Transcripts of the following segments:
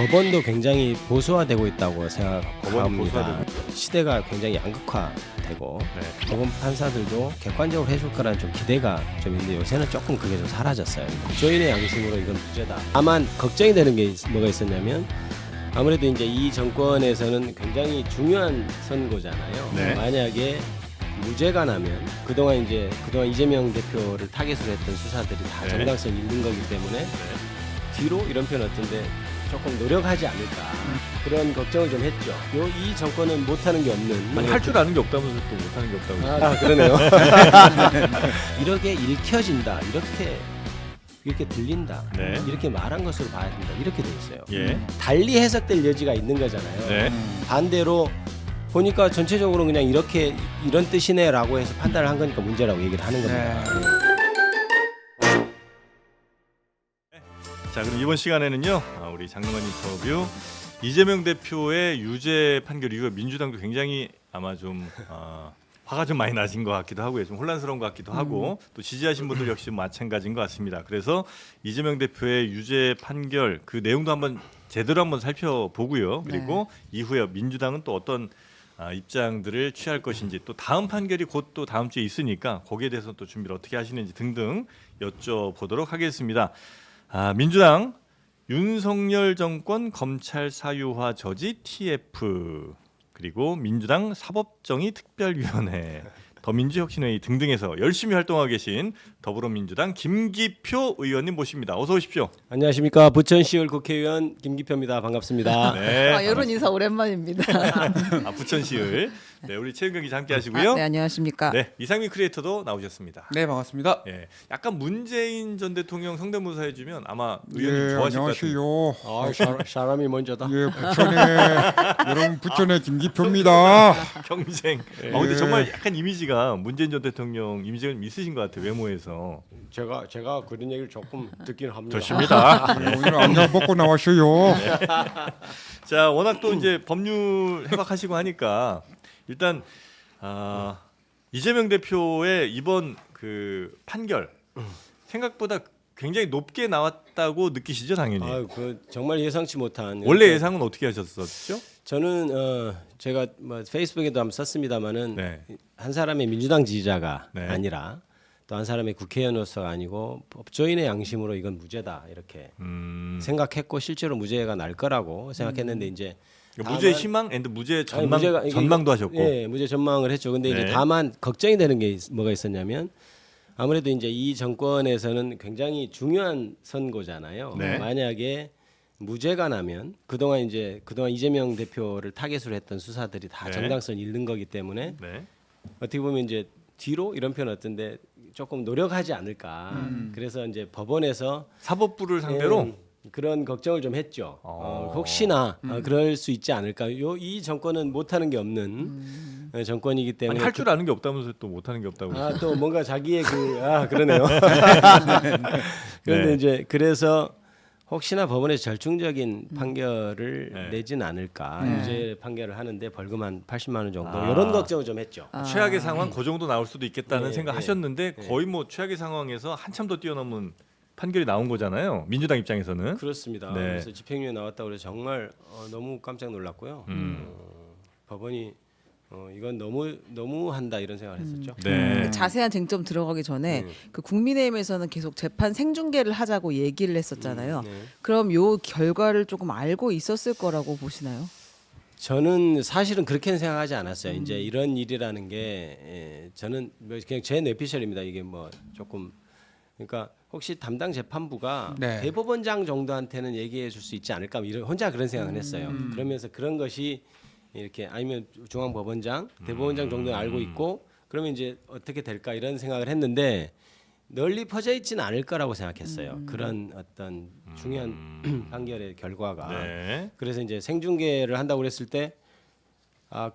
법원도 굉장히 보수화되고 있다고 생각합니다. 시대가 굉장히 양극화되고 법원 판사들도 객관적으로 해줄 거라는 좀 기대가 좀 있는데 요새는 조금 그게 좀 사라졌어요. 국조인의 양심으로 이건 무죄다. 다만 걱정이 되는 게 뭐가 있었냐면 아무래도 이제 이 정권에서는 굉장히 중요한 선거잖아요. 네. 만약에 무죄가 나면 그동안 이재명 대표를 타겟으로 했던 수사들이 다 네. 정당성 잃는 거기 때문에 뒤로 이런 표현 어떤데 조금 노력하지 않을까 그런 걱정을 좀 했죠. 이 정권은 못하는 게 없는 할 줄 아는 게 없다면서 또 못하는 게 없다고. 그러네요. 이렇게 읽혀진다 이렇게 들린다 네. 이렇게 말한 것으로 봐야 된다 이렇게 돼 있어요. 예. 달리 해석될 여지가 있는 거잖아요. 네. 반대로 보니까 전체적으로 그냥 이런 뜻이네라고 해서 판단을 한 거니까 문제라고 얘기를 하는 겁니다. 자, 그럼 이번 시간에는요, 우리 장동건 인터뷰 이재명 대표의 유죄 판결 이후 민주당도 굉장히 아마 좀 화가 좀 많이 나신 것 같기도 하고요, 좀 혼란스러운 것 같기도 하고 또 지지하신 분들 역시 마찬가지인 것 같습니다. 그래서 이재명 대표의 유죄 판결 그 내용도 한번 제대로 한번 살펴보고요. 그리고 이후에 민주당은 또 어떤 입장들을 취할 것인지 또 다음 판결이 곧 또 다음 주에 있으니까 거기에 대해서 또 준비를 어떻게 하시는지 등등 여쭤보도록 하겠습니다. 민주당 윤석열 정권 검찰 사유화 저지 TF 그리고 민주당 사법정의 특별위원회 더민주혁신회의 등등에서 열심히 활동하고 계신 더불어민주당 김기표 의원님 모십니다. 어서 오십시오. 안녕하십니까. 부천시의회 국회의원 김기표입니다. 반갑습니다. 네. 여론 인사 오랜만입니다. 부천시을 우리 최은경 기자 함께 하시고요. 네, 안녕하십니까. 네, 이상민 크리에이터도 나오셨습니다. 네, 반갑습니다. 예, 약간 문재인 전 대통령 성대모사 해주면 아마 의원님 좋아하실 것 같은데. 안녕하세요. 사람이 먼저다. 예, 여러분 부천의 김기표입니다. 평생. 근데 정말 약간 이미지가 문재인 전 대통령 이미지가 좀 있으신 것 같아요. 외모에서. 제가 그런 얘기를 조금 듣긴 합니다. 좋습니다. 네, 오늘 안경 벗고 나왔어요. 자, 워낙 또 이제 법률 해박하시고 하니까 일단 이재명 대표의 이번 그 판결 생각보다 굉장히 높게 나왔다고 느끼시죠, 당연히. 정말 예상치 못한. 원래 예상은 어떻게 하셨었죠? 저는 제가 페이스북에도 한번 썼습니다마는 네. 한 사람의 민주당 지지자가 네. 아니라 또 한 사람의 국회의원으로서가 아니고 법조인의 양심으로 이건 무죄다 이렇게 생각했고 실제로 무죄가 날 거라고 생각했는데 이제 무죄 희망 앤드 무죄 전망도 하셨고. 예, 무죄 전망을 했죠. 근데 이제 네. 다만 걱정이 되는 게 뭐가 있었냐면 아무래도 이제 이 정권에서는 굉장히 중요한 선거잖아요. 네. 만약에 무죄가 나면 그동안 이재명 대표를 타겟으로 했던 수사들이 다 네. 정당성 잃는 거기 때문에 네. 어떻게 보면 이제 뒤로 이런 표현 어떤데 조금 노력하지 않을까. 그래서 이제 법원에서 사법부를 상대로 그런 걱정을 좀 했죠. 혹시나 그럴 수 있지 않을까. 이 정권은 못하는 게 없는 정권이기 때문에 할 줄 아는 게 없다면서 또 못하는 게 없다고. 또 뭔가 자기의 그러네요. 그런데 네. 이제 그래서 혹시나 법원에서 절충적인 판결을 내진 않을까. 유죄 판결을 하는데 벌금 한 80만 원 정도 이런 걱정을 좀 했죠. 최악의 상황 그 정도 나올 수도 있겠다는 네, 생각하셨는데 거의 뭐 최악의 상황에서 한참 더 뛰어넘은 판결이 나온 거잖아요. 민주당 입장에서는. 그렇습니다. 네. 그래서 집행유예 나왔다고 그래서 정말 너무 깜짝 놀랐고요. 법원이 이건 너무 한다 이런 생각을 했었죠. 네. 자세한 쟁점 들어가기 전에 그 국민의힘에서는 계속 재판 생중계를 하자고 얘기를 했었잖아요. 네. 그럼 요 결과를 조금 알고 있었을 거라고 보시나요? 저는 사실은 그렇게는 생각하지 않았어요. 이제 이런 일이라는 게 저는 그냥 제 뇌피셜입니다. 이게 뭐 조금 그러니까 혹시 담당 재판부가 네. 대법원장 정도한테는 얘기해 줄 수 있지 않을까 혼자 그런 생각을 했어요. 그러면서 그런 것이 이렇게 아니면 중앙법원장, 대법원장 정도는 알고 있고 그러면 이제 어떻게 될까 이런 생각을 했는데 널리 퍼져 있지는 않을 거라고 생각했어요. 그런 어떤 중요한 판결의 결과가. 네. 그래서 이제 생중계를 한다고 그랬을 때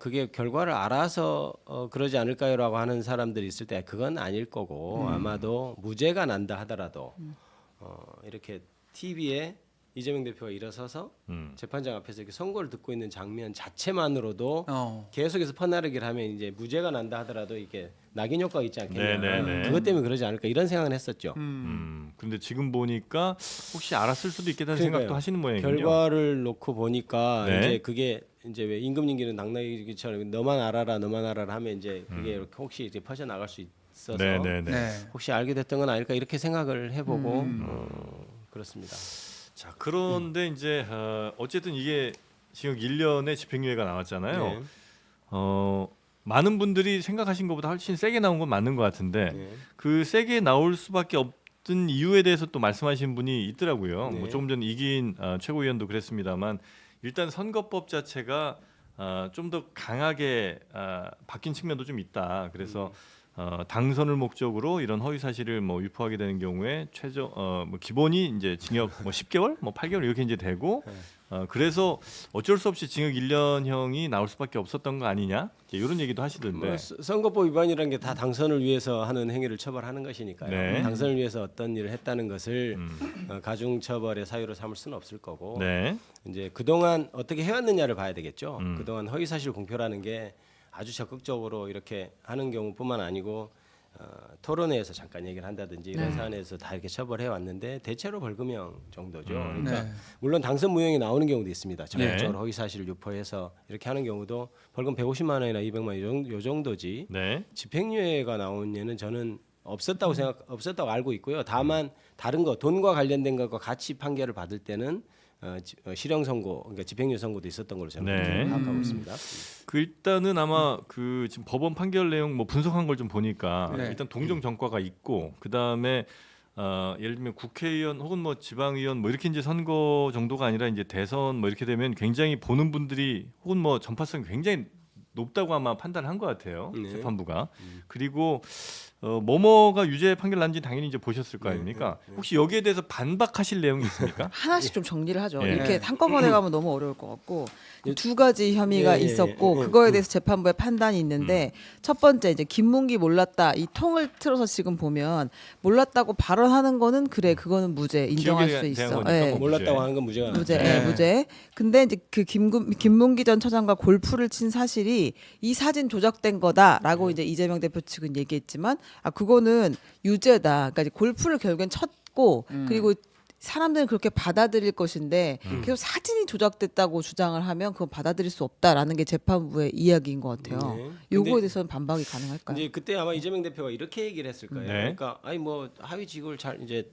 그게 결과를 알아서 그러지 않을까요라고 하는 사람들이 있을 때 그건 아닐 거고 아마도 무죄가 난다 하더라도 이렇게 TV에 이재명 대표가 일어서서 재판장 앞에서 이렇게 선고를 듣고 있는 장면 자체만으로도 계속해서 퍼나르기를 하면 이제 무죄가 난다 하더라도 이게 낙인 효과가 있지 않겠냐. 네네네. 그것 때문에 그러지 않을까 이런 생각을 했었죠. 근데 지금 보니까 혹시 알았을 수도 있겠다는 그러니까요. 생각도 하시는 모양이군요. 결과를 놓고 보니까 네. 이제 그게 이제 왜 임금님기는 당나귀처럼 너만 알아라 하면 이제 그게 이렇게 혹시 이제 퍼져 나갈 수 있어서 네네네. 혹시 알게 됐던 건 아닐까 이렇게 생각을 해보고 그렇습니다. 자 그런데 이제 어쨌든 이게 징역 1년의 집행유예가 나왔잖아요. 네. 많은 분들이 생각하신 것보다 훨씬 세게 나온 건 맞는 것 같은데 네. 그 세게 나올 수밖에 없던 이유에 대해서 또 말씀하신 분이 있더라고요. 네. 뭐 조금 전 이기인 최고위원도 그랬습니다만 일단 선거법 자체가 좀 더 강하게 바뀐 측면도 좀 있다. 그래서 당선을 목적으로 이런 허위 사실을 뭐 유포하게 되는 경우에 최저 뭐 기본이 이제 징역 뭐 10개월, 뭐 8개월 이렇게 이제 되고 그래서 어쩔 수 없이 징역 1년형이 나올 수밖에 없었던 거 아니냐 이런 얘기도 하시던데. 뭐 선거법 위반이라는 게 다 당선을 위해서 하는 행위를 처벌하는 것이니까요. 네. 당선을 위해서 어떤 일을 했다는 것을 가중 처벌의 사유로 삼을 수는 없을 거고 네. 이제 그동안 어떻게 해왔느냐를 봐야 되겠죠. 그동안 허위사실 공표라는 게 아주 적극적으로 이렇게 하는 경우뿐만 아니고 토론회에서 잠깐 얘기를 한다든지 이런 사안에서 다 이렇게 처벌해 왔는데 대체로 벌금형 정도죠. 그러니까 물론 당선 무효형이 나오는 경우도 있습니다. 적극적으로 허위사실을 유포해서 이렇게 하는 경우도 벌금 150만 원이나 200만 원 요 정도지. 네. 집행유예가 나온 예는 저는 없었다고 알고 있고요. 다만 다른 거 돈과 관련된 것과 같이 판결을 받을 때는 실형 선고, 그러니까 집행유예 선고도 있었던 걸로 저는 네. 그렇게 파악하고 있습니다. 그 일단은 아마 그 지금 법원 판결 내용 뭐 분석한 걸 좀 보니까 일단 동정 전과가 있고 그 다음에 예를 들면 국회의원 혹은 뭐 지방의원 뭐 이렇게 이제 선거 정도가 아니라 이제 대선 뭐 이렇게 되면 굉장히 보는 분들이 혹은 뭐 전파성이 굉장히 높다고 아마 판단을 한 것 같아요. 네. 재판부가. 그리고 뭐뭐가 유죄 판결 난지 당연히 이제 보셨을 거 아닙니까? 혹시 여기에 대해서 반박하실 내용이 있습니까? 하나씩 좀 정리를 하죠. 예. 이렇게 한꺼번에 가면 너무 어려울 것 같고 두 가지 혐의가 예, 예, 있었고 예, 예. 그거에 대해서 재판부의 판단이 있는데 첫 번째 이제 김문기 몰랐다 이 통을 틀어서 지금 보면 몰랐다고 발언하는 거는 그래 그거는 무죄 인정할 기억에 수 대한 있어. 거니까 예. 뭐 몰랐다고 하는 건 무죄가 무죄, 나죠. 예, 무죄. 근데 이제 그 김문기 전 처장과 골프를 친 사실이 이 사진 조작된 거다라고 이제 이재명 대표 측은 얘기했지만 그거는 유죄다. 그러니까 이제 골프를 결국엔 쳤고 그리고 사람들은 그렇게 받아들일 것인데 계속 사진이 조작됐다고 주장을 하면 그건 받아들일 수 없다라는 게 재판부의 이야기인 것 같아요. 네. 요거에 근데 대해서는 반박이 가능할까요? 이제 그때 아마 이재명 대표가 이렇게 얘기를 했을 거예요. 네. 그러니까 아니 뭐 하위직을 잘 이제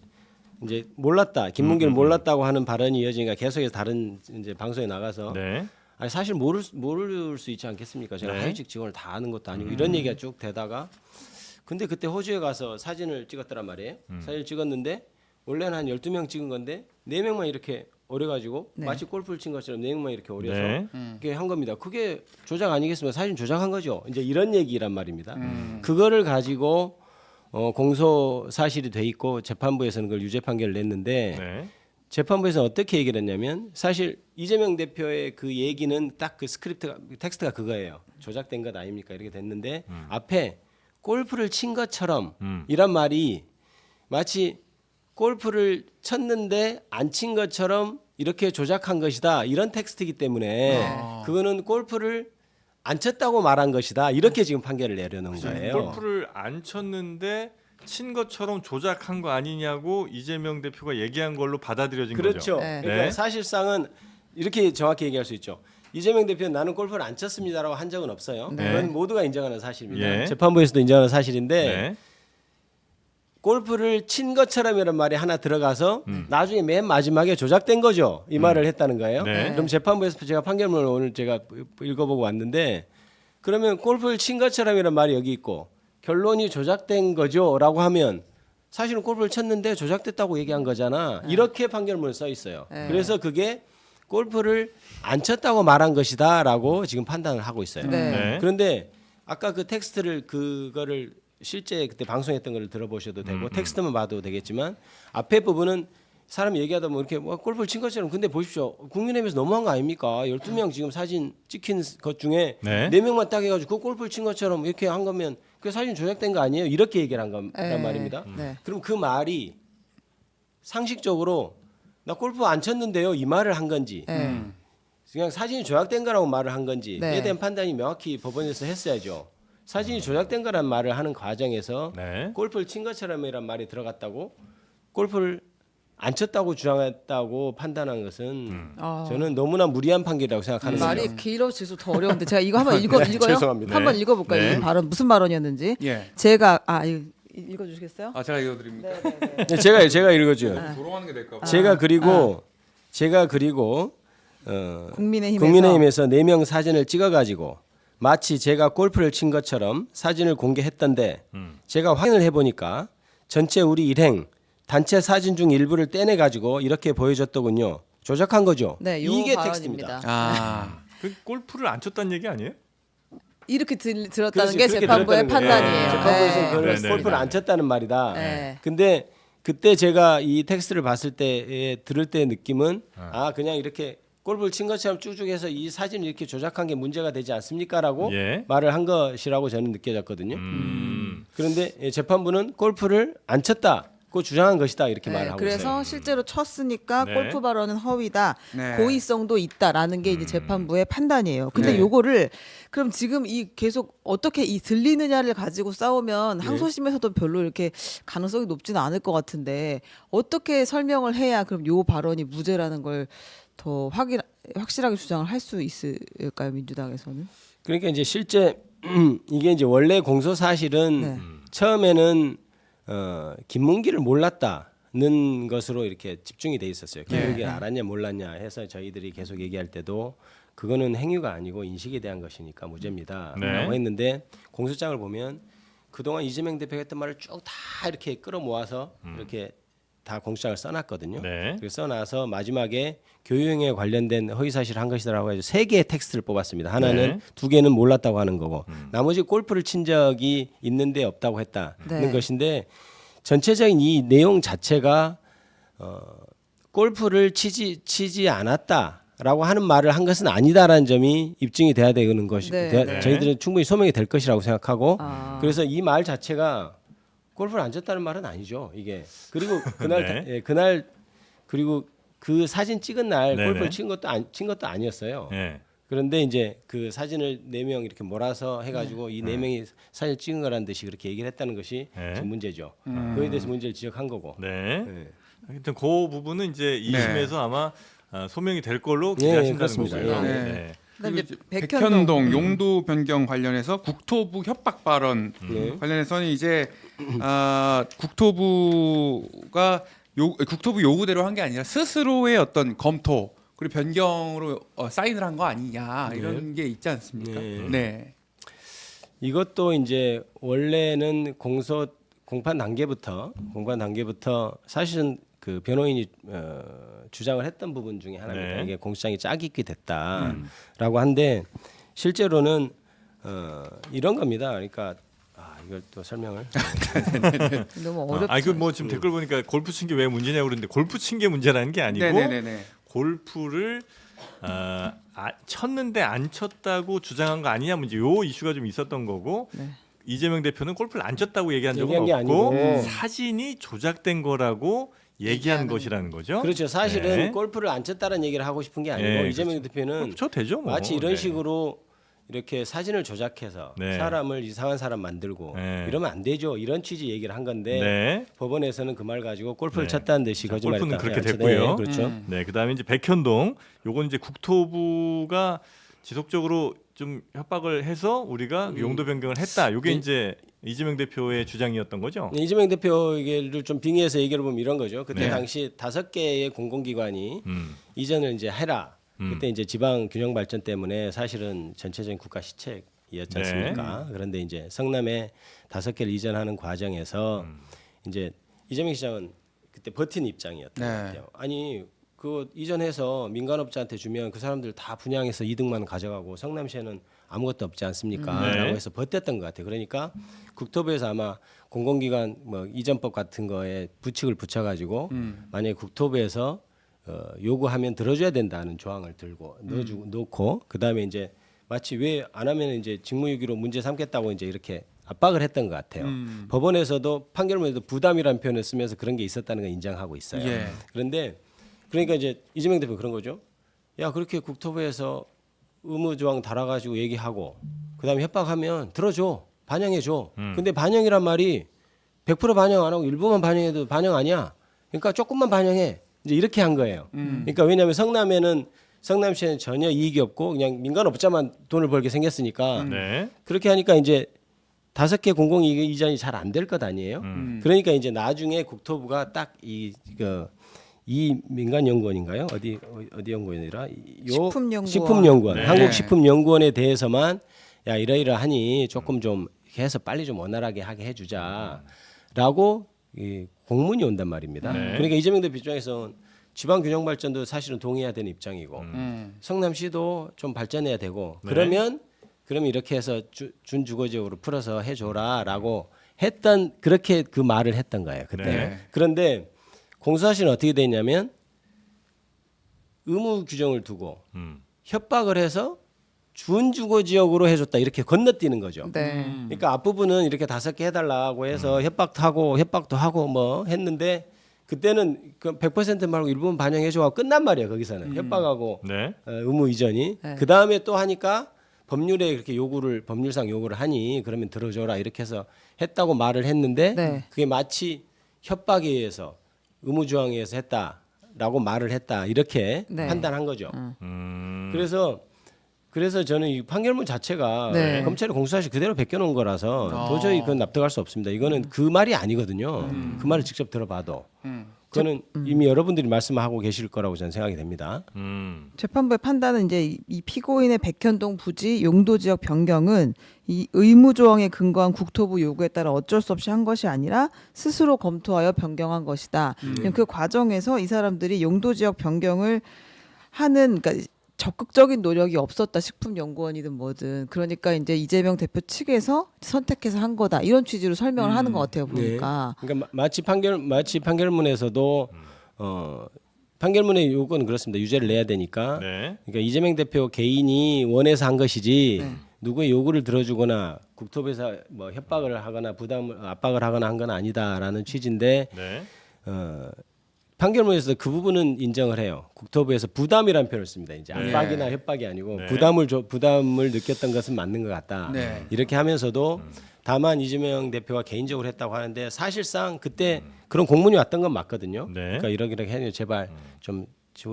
몰랐다. 김문기는 몰랐다고 하는 발언이 이어지니까 계속해서 다른 이제 방송에 나가서 네. 아니 사실 모를 수 있지 않겠습니까? 제가 네. 하위직 직원을 다 아는 것도 아니고 이런 얘기가 쭉 되다가 근데 그때 호주에 가서 사진을 찍었더란 말이에요. 사진을 찍었는데 원래는 한 12명 찍은 건데 4명만 이렇게 오려가지고 네. 마치 골프를 친 것처럼 4명만 이렇게 오려서 네. 그게 한 겁니다. 그게 조작 아니겠습니까? 사진 조작한 거죠. 이제 이런 얘기란 말입니다. 그거를 가지고 공소 사실이 돼 있고 재판부에서는 그걸 유죄 판결을 냈는데 네. 재판부에서는 어떻게 얘기를 했냐면 사실 이재명 대표의 그 얘기는 딱 그 텍스트가 그거예요. 조작된 것 아닙니까? 이렇게 됐는데 앞에 골프를 친 것처럼 이란 말이 마치 골프를 쳤는데 안 친 것처럼 이렇게 조작한 것이다. 이런 텍스트이기 때문에 그거는 골프를 안 쳤다고 말한 것이다. 이렇게 지금 판결을 내려놓은 거예요. 골프를 안 쳤는데 친 것처럼 조작한 거 아니냐고 이재명 대표가 얘기한 걸로 받아들여진 거죠. 그렇죠. 네. 그러니까 네. 사실상은 이렇게 정확히 얘기할 수 있죠. 이재명 대표는 나는 골프를 안 쳤습니다라고 한 적은 없어요. 네. 그건 모두가 인정하는 사실입니다. 예. 재판부에서도 인정하는 사실인데 네. 골프를 친 것처럼이라는 말이 하나 들어가서 나중에 맨 마지막에 조작된 거죠. 이 말을 했다는 거예요. 네. 그럼 재판부에서 제가 판결문을 오늘 제가 읽어보고 왔는데 그러면 골프를 친 것처럼이라는 말이 여기 있고 결론이 조작된 거죠라고 하면 사실은 골프를 쳤는데 조작됐다고 얘기한 거잖아. 이렇게 판결문에 써 있어요. 네. 그래서 그게 골프를 안 쳤다고 말한 것이다라고 지금 판단을 하고 있어요. 네. 네. 그런데 아까 그 텍스트를 그거를 실제 그때 방송했던 걸 들어보셔도 되고 텍스트만 봐도 되겠지만 앞에 부분은 사람이 얘기하다 보면 이렇게 골프를 친 것처럼 근데 보십시오. 국민의힘에서 너무한 거 아닙니까? 12명 지금 사진 찍힌 것 중에 네. 4명만 딱 해가지고 그 골프를 친 것처럼 이렇게 한 거면 그 사진 조작된 거 아니에요? 이렇게 얘기를 한 거란 네. 말입니다. 네. 그럼 그 말이 상식적으로 나 골프 안 쳤는데요 이 말을 한 건지 네. 그냥 사진이 조작된 거라고 말을 한 건지 네. 에 대한 판단이 명확히 법원에서 했어야죠. 사진이 조작된 거란 말을 하는 과정에서 네. 골프를 친 것처럼이란 말이 들어갔다고 골프를 안 쳤다고 주장했다고 판단한 것은 저는 너무나 무리한 판결이라고 생각하는 거죠. 말이 길어질수록 더 어려운데 제가 이거 한번 읽어요. 죄송합니다. 한번 네. 읽어볼까요? 네. 이 발언 무슨 발언이었는지. 예. 제가 이거 읽어주시겠어요? 제가 읽어드립니까? 네, 제가 읽어줘요. 돌아가는 게 될까 봐. 제가 그리고 국민의힘에서 4명 사진을 찍어가지고 마치 제가 골프를 친 것처럼 사진을 공개했던데 제가 확인을 해보니까 전체 우리 일행 단체 사진 중 일부를 떼내가지고 이렇게 보여줬더군요. 조작한 거죠. 네, 요 이게 발언입니다. 텍스트입니다. 그 골프를 안 쳤다는 얘기 아니에요? 이렇게 들었다는 그렇지, 게 그렇게 재판부의 들었다는 거예요. 판단이에요. 재판부에서는 그걸 네, 네, 골프를 네. 안 쳤다는 말이다. 네. 근데 그때 제가 이 텍스트를 봤을 때 들을 때 느낌은 그냥 이렇게 골프를 친 것처럼 쭉쭉 해서 이 사진을 이렇게 조작한 게 문제가 되지 않습니까라고 예. 말을 한 것이라고 저는 느껴졌거든요. 그런데 재판부는 골프를 안 쳤다고 주장한 것이다 이렇게 말을 하고 그래서 있어요. 실제로 쳤으니까 네. 골프 발언은 허위다, 네. 고의성도 있다라는 게 이제 재판부의 판단이에요. 근데 네. 요거를 그럼 지금 이 계속 어떻게 이 들리느냐를 가지고 싸우면 항소심에서도 별로 이렇게 가능성이 높지는 않을 것 같은데 어떻게 설명을 해야 그럼 요 발언이 무죄라는 걸 더 확실하게 주장을 할 수 있을까요, 민주당에서는? 그러니까 이제 실제 이게 이제 원래 공소 사실은 네. 처음에는 김문기를 몰랐다는 것으로 이렇게 집중이 돼 있었어요. 김문기를 알았냐 몰랐냐 해서 저희들이 계속 얘기할 때도 그거는 행위가 아니고 인식에 대한 것이니까 무죄입니다라고 네. 했는데 공소장을 보면 그동안 이재명 대표가 했던 말을 쭉 다 이렇게 끌어모아서 이렇게 다 공소장을 써놨거든요. 네. 그래서 써놔서 마지막에 교유행위에 관련된 허위사실을 한 것이다라고 해서 3개의 텍스트를 뽑았습니다. 하나는 네. 2개는 몰랐다고 하는 거고 나머지 골프를 친 적이 있는데 없다고 했다는 네. 것인데 전체적인 이 내용 자체가 골프를 치지 않았다라고 하는 말을 한 것은 아니다라는 점이 입증이 돼야 되는 것이 네. 저희들은 충분히 소명이 될 것이라고 생각하고 아. 그래서 이 말 자체가 골프를 안 쳤다는 말은 아니죠. 이게 그리고 그날 네. 그날 그리고 그 사진 찍은 날 네네. 골프를 친 것도 아니었어요. 예. 그런데 이제 그 사진을 4명 이렇게 몰아서 해가지고 이 4명이 사진 찍은 거라는 듯이 그렇게 얘기를 했다는 것이 네. 지금 문제죠. 그에 대해서 문제를 지적한 거고. 네. 네. 하여튼 그 부분은 이제 2심에서 아마 소명이 될 걸로 예, 기대하신다는 그렇습니다. 거고요. 네. 네. 그다음에 그리고 이제 백현동 용도 변경 관련해서 국토부 협박 발언 네. 관련해서는 이제 국토부 요구대로 한 게 아니라 스스로의 어떤 검토 그리고 변경으로 사인을 한 거 아니냐 이런 게 있지 않습니까? 네. 네. 이것도 이제 원래는 공판 단계부터 사실은 그 변호인이 주장을 했던 부분 중에 하나입니다. 네. 이게 공소장이 짜깁기 됐다라고 한데 실제로는 이런 겁니다. 그러니까 이걸 또 설명을 너무 어렵죠. 그 뭐 지금 댓글 보니까 골프 친 게 왜 문제냐고 그러는데 골프 친 게 문제라는 게 아니고 네네네. 골프를 쳤는데 안 쳤다고 주장한 거 아니냐 문제 요 이슈가 좀 있었던 거고 네. 이재명 대표는 골프를 안 쳤다고 얘기한 적은 얘기한 게 없고 아니고. 사진이 조작된 거라고 얘기한 것이라는 거죠. 그렇죠. 사실은 네. 골프를 안 쳤다는 얘기를 하고 싶은 게 아니고 네, 이재명 대표는 저 되죠. 뭐. 마치 이런 네. 식으로 이렇게 사진을 조작해서 네. 사람을 이상한 사람 만들고 네. 이러면 안 되죠. 이런 취지 얘기를 한 건데 네. 법원에서는 그 말 가지고 골프를 네. 쳤다는 듯이 자, 거짓말했다. 골프는 그렇게 네, 됐고요. 그렇죠. 네, 그다음에 이제 백현동 요건 이제 국토부가 지속적으로 좀 협박을 해서 우리가 용도 변경을 했다. 요게 이제 이재명 대표의 주장이었던 거죠. 네, 이재명 대표를 좀 빙의해서 얘기를 보면 이런 거죠. 그때 네. 당시 5개의 공공기관이 음. 이전을 이제 해라. 그때 이제 지방 균형 발전 때문에 사실은 전체적인 국가 시책이었지 않습니까? 그런데 이제 성남에 5개를 이전하는 과정에서 이제 이재명 시장은 그때 버틴 입장이었던 것 같아요. 아니 그 이전해서 민간업자한테 주면 그 사람들 다 분양해서 이득만 가져가고 성남시에는 아무것도 없지 않습니까? 네. 라고 해서 버텼던 것 같아요. 그러니까 국토부에서 아마 공공기관 뭐 이전법 같은 거에 부칙을 붙여가지고 만약에 국토부에서 요구하면 들어줘야 된다는 조항을 들고 넣고 그 다음에 이제 마치 왜 안 하면 이제 직무유기로 문제 삼겠다고 이제 이렇게 압박을 했던 것 같아요. 법원에서도 판결문에도 부담이라는 표현을 쓰면서 그런 게 있었다는 걸 인정하고 있어요. 예. 그런데 그러니까 이제 이재명 대표 그런 거죠. 야 그렇게 국토부에서 의무조항 달아가지고 얘기하고 그다음에 협박하면 들어줘 반영해줘. 근데 반영이란 말이 100% 반영 안 하고 일부만 반영해도 반영 아니야. 그러니까 조금만 반영해. 이제 이렇게 한 거예요. 그러니까 왜냐하면 성남시에는 전혀 이익이 없고 그냥 민간업자만 돈을 벌게 생겼으니까 네. 그렇게 하니까 이제 5개 공공이익 이전이 잘 안 될 것 아니에요. 그러니까 이제 나중에 국토부가 딱 이 민간연구원인가요? 어디 연구원이라? 식품연구원. 식품연구원. 네. 한국식품연구원에 대해서만 야 이러이러하니 조금 좀 이렇게 해서 빨리 좀 원활하게 하게 해주자라고 이 공문이 온단 말입니다. 네. 그러니까 이재명 대표 입장에서는 지방 균형 발전도 사실은 동의해야 되는 입장이고 성남시도 좀 발전해야 되고 네. 그러면 이렇게 해서 준주거지역으로 풀어서 해줘라라고 했던 그렇게 그 말을 했던 거예요 그때. 네. 그런데 공수처는 어떻게 됐냐면 의무 규정을 두고 협박을 해서 준주거지역으로 해줬다 이렇게 건너뛰는 거죠. 네. 그러니까 앞부분은 이렇게 5개 해달라고 해서 협박도 하고 뭐 했는데 그때는 그 100% 말고 일부분 반영해줘 끝난 말이에요. 거기서는 협박하고 네. 의무 이전이 네. 그 다음에 또 하니까 법률에 그렇게 법률상 요구를 하니 그러면 들어줘라 이렇게 해서 했다고 말을 했는데 네. 그게 마치 협박에 의해서 의무조항에 의해서 했다라고 말을 했다 이렇게 네. 판단한 거죠. 음. 그래서 저는 이 판결문 자체가 네. 검찰이 공수사실 그대로 베껴놓은 거라서 도저히 그건 납득할 수 없습니다. 이거는 그 말이 아니거든요. 그 말을 직접 들어봐도 그거는 이미 여러분들이 말씀하고 계실 거라고 저는 생각이 됩니다. 재판부의 판단은 이제 이 피고인의 백현동 부지 용도 지역 변경은 이 의무 조항에 근거한 국토부 요구에 따라 어쩔 수 없이 한 것이 아니라 스스로 검토하여 변경한 것이다. 그 과정에서 이 사람들이 용도 지역 변경을 하는 그러니까 적극적인 노력이 없었다. 식품연구원이든 뭐든. 그러니까 이제 이재명 대표 측에서 선택해서 한 거다. 이런 취지로 설명을 하는 것 같아요. 보니까. 네. 그러니까 마치 판결문에서도 판결문의 요구는 그렇습니다. 유죄를 내야 되니까. 네. 그러니까 이재명 대표 개인이 원해서 한 것이지 누구의 요구를 들어주거나 국토부에서 뭐 협박을 하거나 압박을 하거나 한 건 아니다라는 취지인데 네. 판결문에서 그 부분은 인정을 해요. 국토부에서 부담이라는 표현을 씁니다. 이제 압박이나 협박이 아니고 네. 부담을 느꼈던 것은 맞는 것 같다. 네. 이렇게 하면서도 다만 이재명 대표가 개인적으로 했다고 하는데 사실상 그때 그런 공문이 왔던 건 맞거든요. 네. 그러니까 이렇게 해요. 제발 좀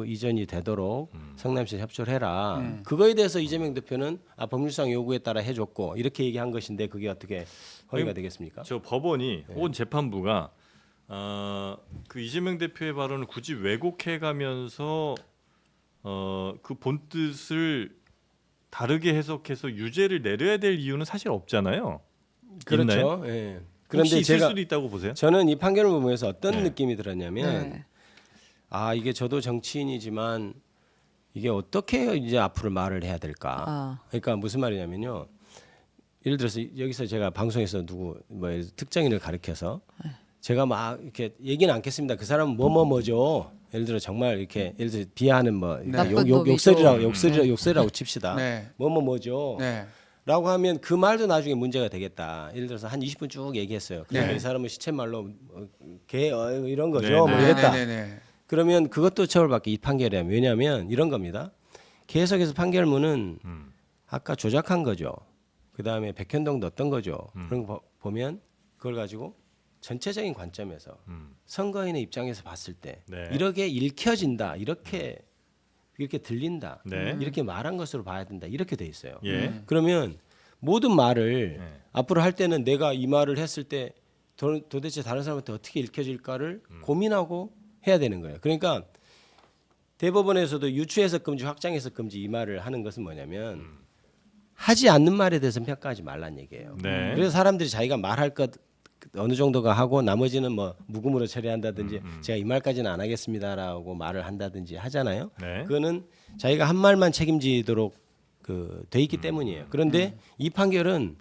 이전이 되도록 성남시 협조를 해라. 그거에 대해서 이재명 대표는 법률상 요구에 따라 해줬고 이렇게 얘기한 것인데 그게 어떻게 허위가 되겠습니까? 저 법원이 혹은 재판부가 그 이재명 대표의 발언을 굳이 왜곡해가면서 그 본뜻을 다르게 해석해서 유죄를 내려야 될 이유는 사실 없잖아요. 있나요? 그렇죠. 예. 혹시 그런데 있을 제가 수도 있다고 보세요? 저는 이 판결을 보면서 어떤 네. 느낌이 들었냐면 네. 이게 저도 정치인이지만 이게 어떻게 이제 앞으로 말을 해야 될까? 아. 그러니까 무슨 말이냐면요. 예를 들어서 여기서 제가 방송에서 누구 특정인을 가리켜서 제가 막 이렇게 얘기는 않겠습니다. 그 사람은 뭐죠? 예를 들어 정말 이렇게 예를 들어 비하하는 나쁜 놈이죠. 욕설이라고 칩시다. 네. 뭐죠? 네. 라고 하면 그 말도 나중에 문제가 되겠다. 예를 들어서 한 20분 쭉 얘기했어요. 그러니까 네. 이 사람은 시쳇말로 개 이런 거죠. 네, 뭐 네. 이랬다. 네네네. 그러면 그것도 처벌받기 이 판결이에요. 왜냐하면 이런 겁니다. 계속해서 판결문은 아까 조작한 거죠. 그 다음에 백현동도 어떤 거죠. 그런 거 보면 그걸 가지고 전체적인 관점에서 선거인의 입장에서 봤을 때 네. 이렇게 읽혀진다, 이렇게 들린다, 네. 이렇게 말한 것으로 봐야 된다, 이렇게 돼 있어요. 예. 그러면 모든 말을 네. 앞으로 할 때는 내가 이 말을 했을 때 도대체 다른 사람한테 어떻게 읽혀질까를 고민하고 해야 되는 거예요. 그러니까 대법원에서도 유추해석 금지, 확장해석 금지 이 말을 하는 것은 뭐냐면 하지 않는 말에 대해서 평가하지 말란 얘기예요. 네. 그래서 사람들이 자기가 말할 것 어느 정도가 하고 나머지는 뭐 무금으로 처리한다든지 제가 이 말까지는 안 하겠습니다라고 말을 한다든지 하잖아요. 네. 그거는 자기가 한 말만 책임지도록 돼 있기 때문이에요. 그런데 이 판결은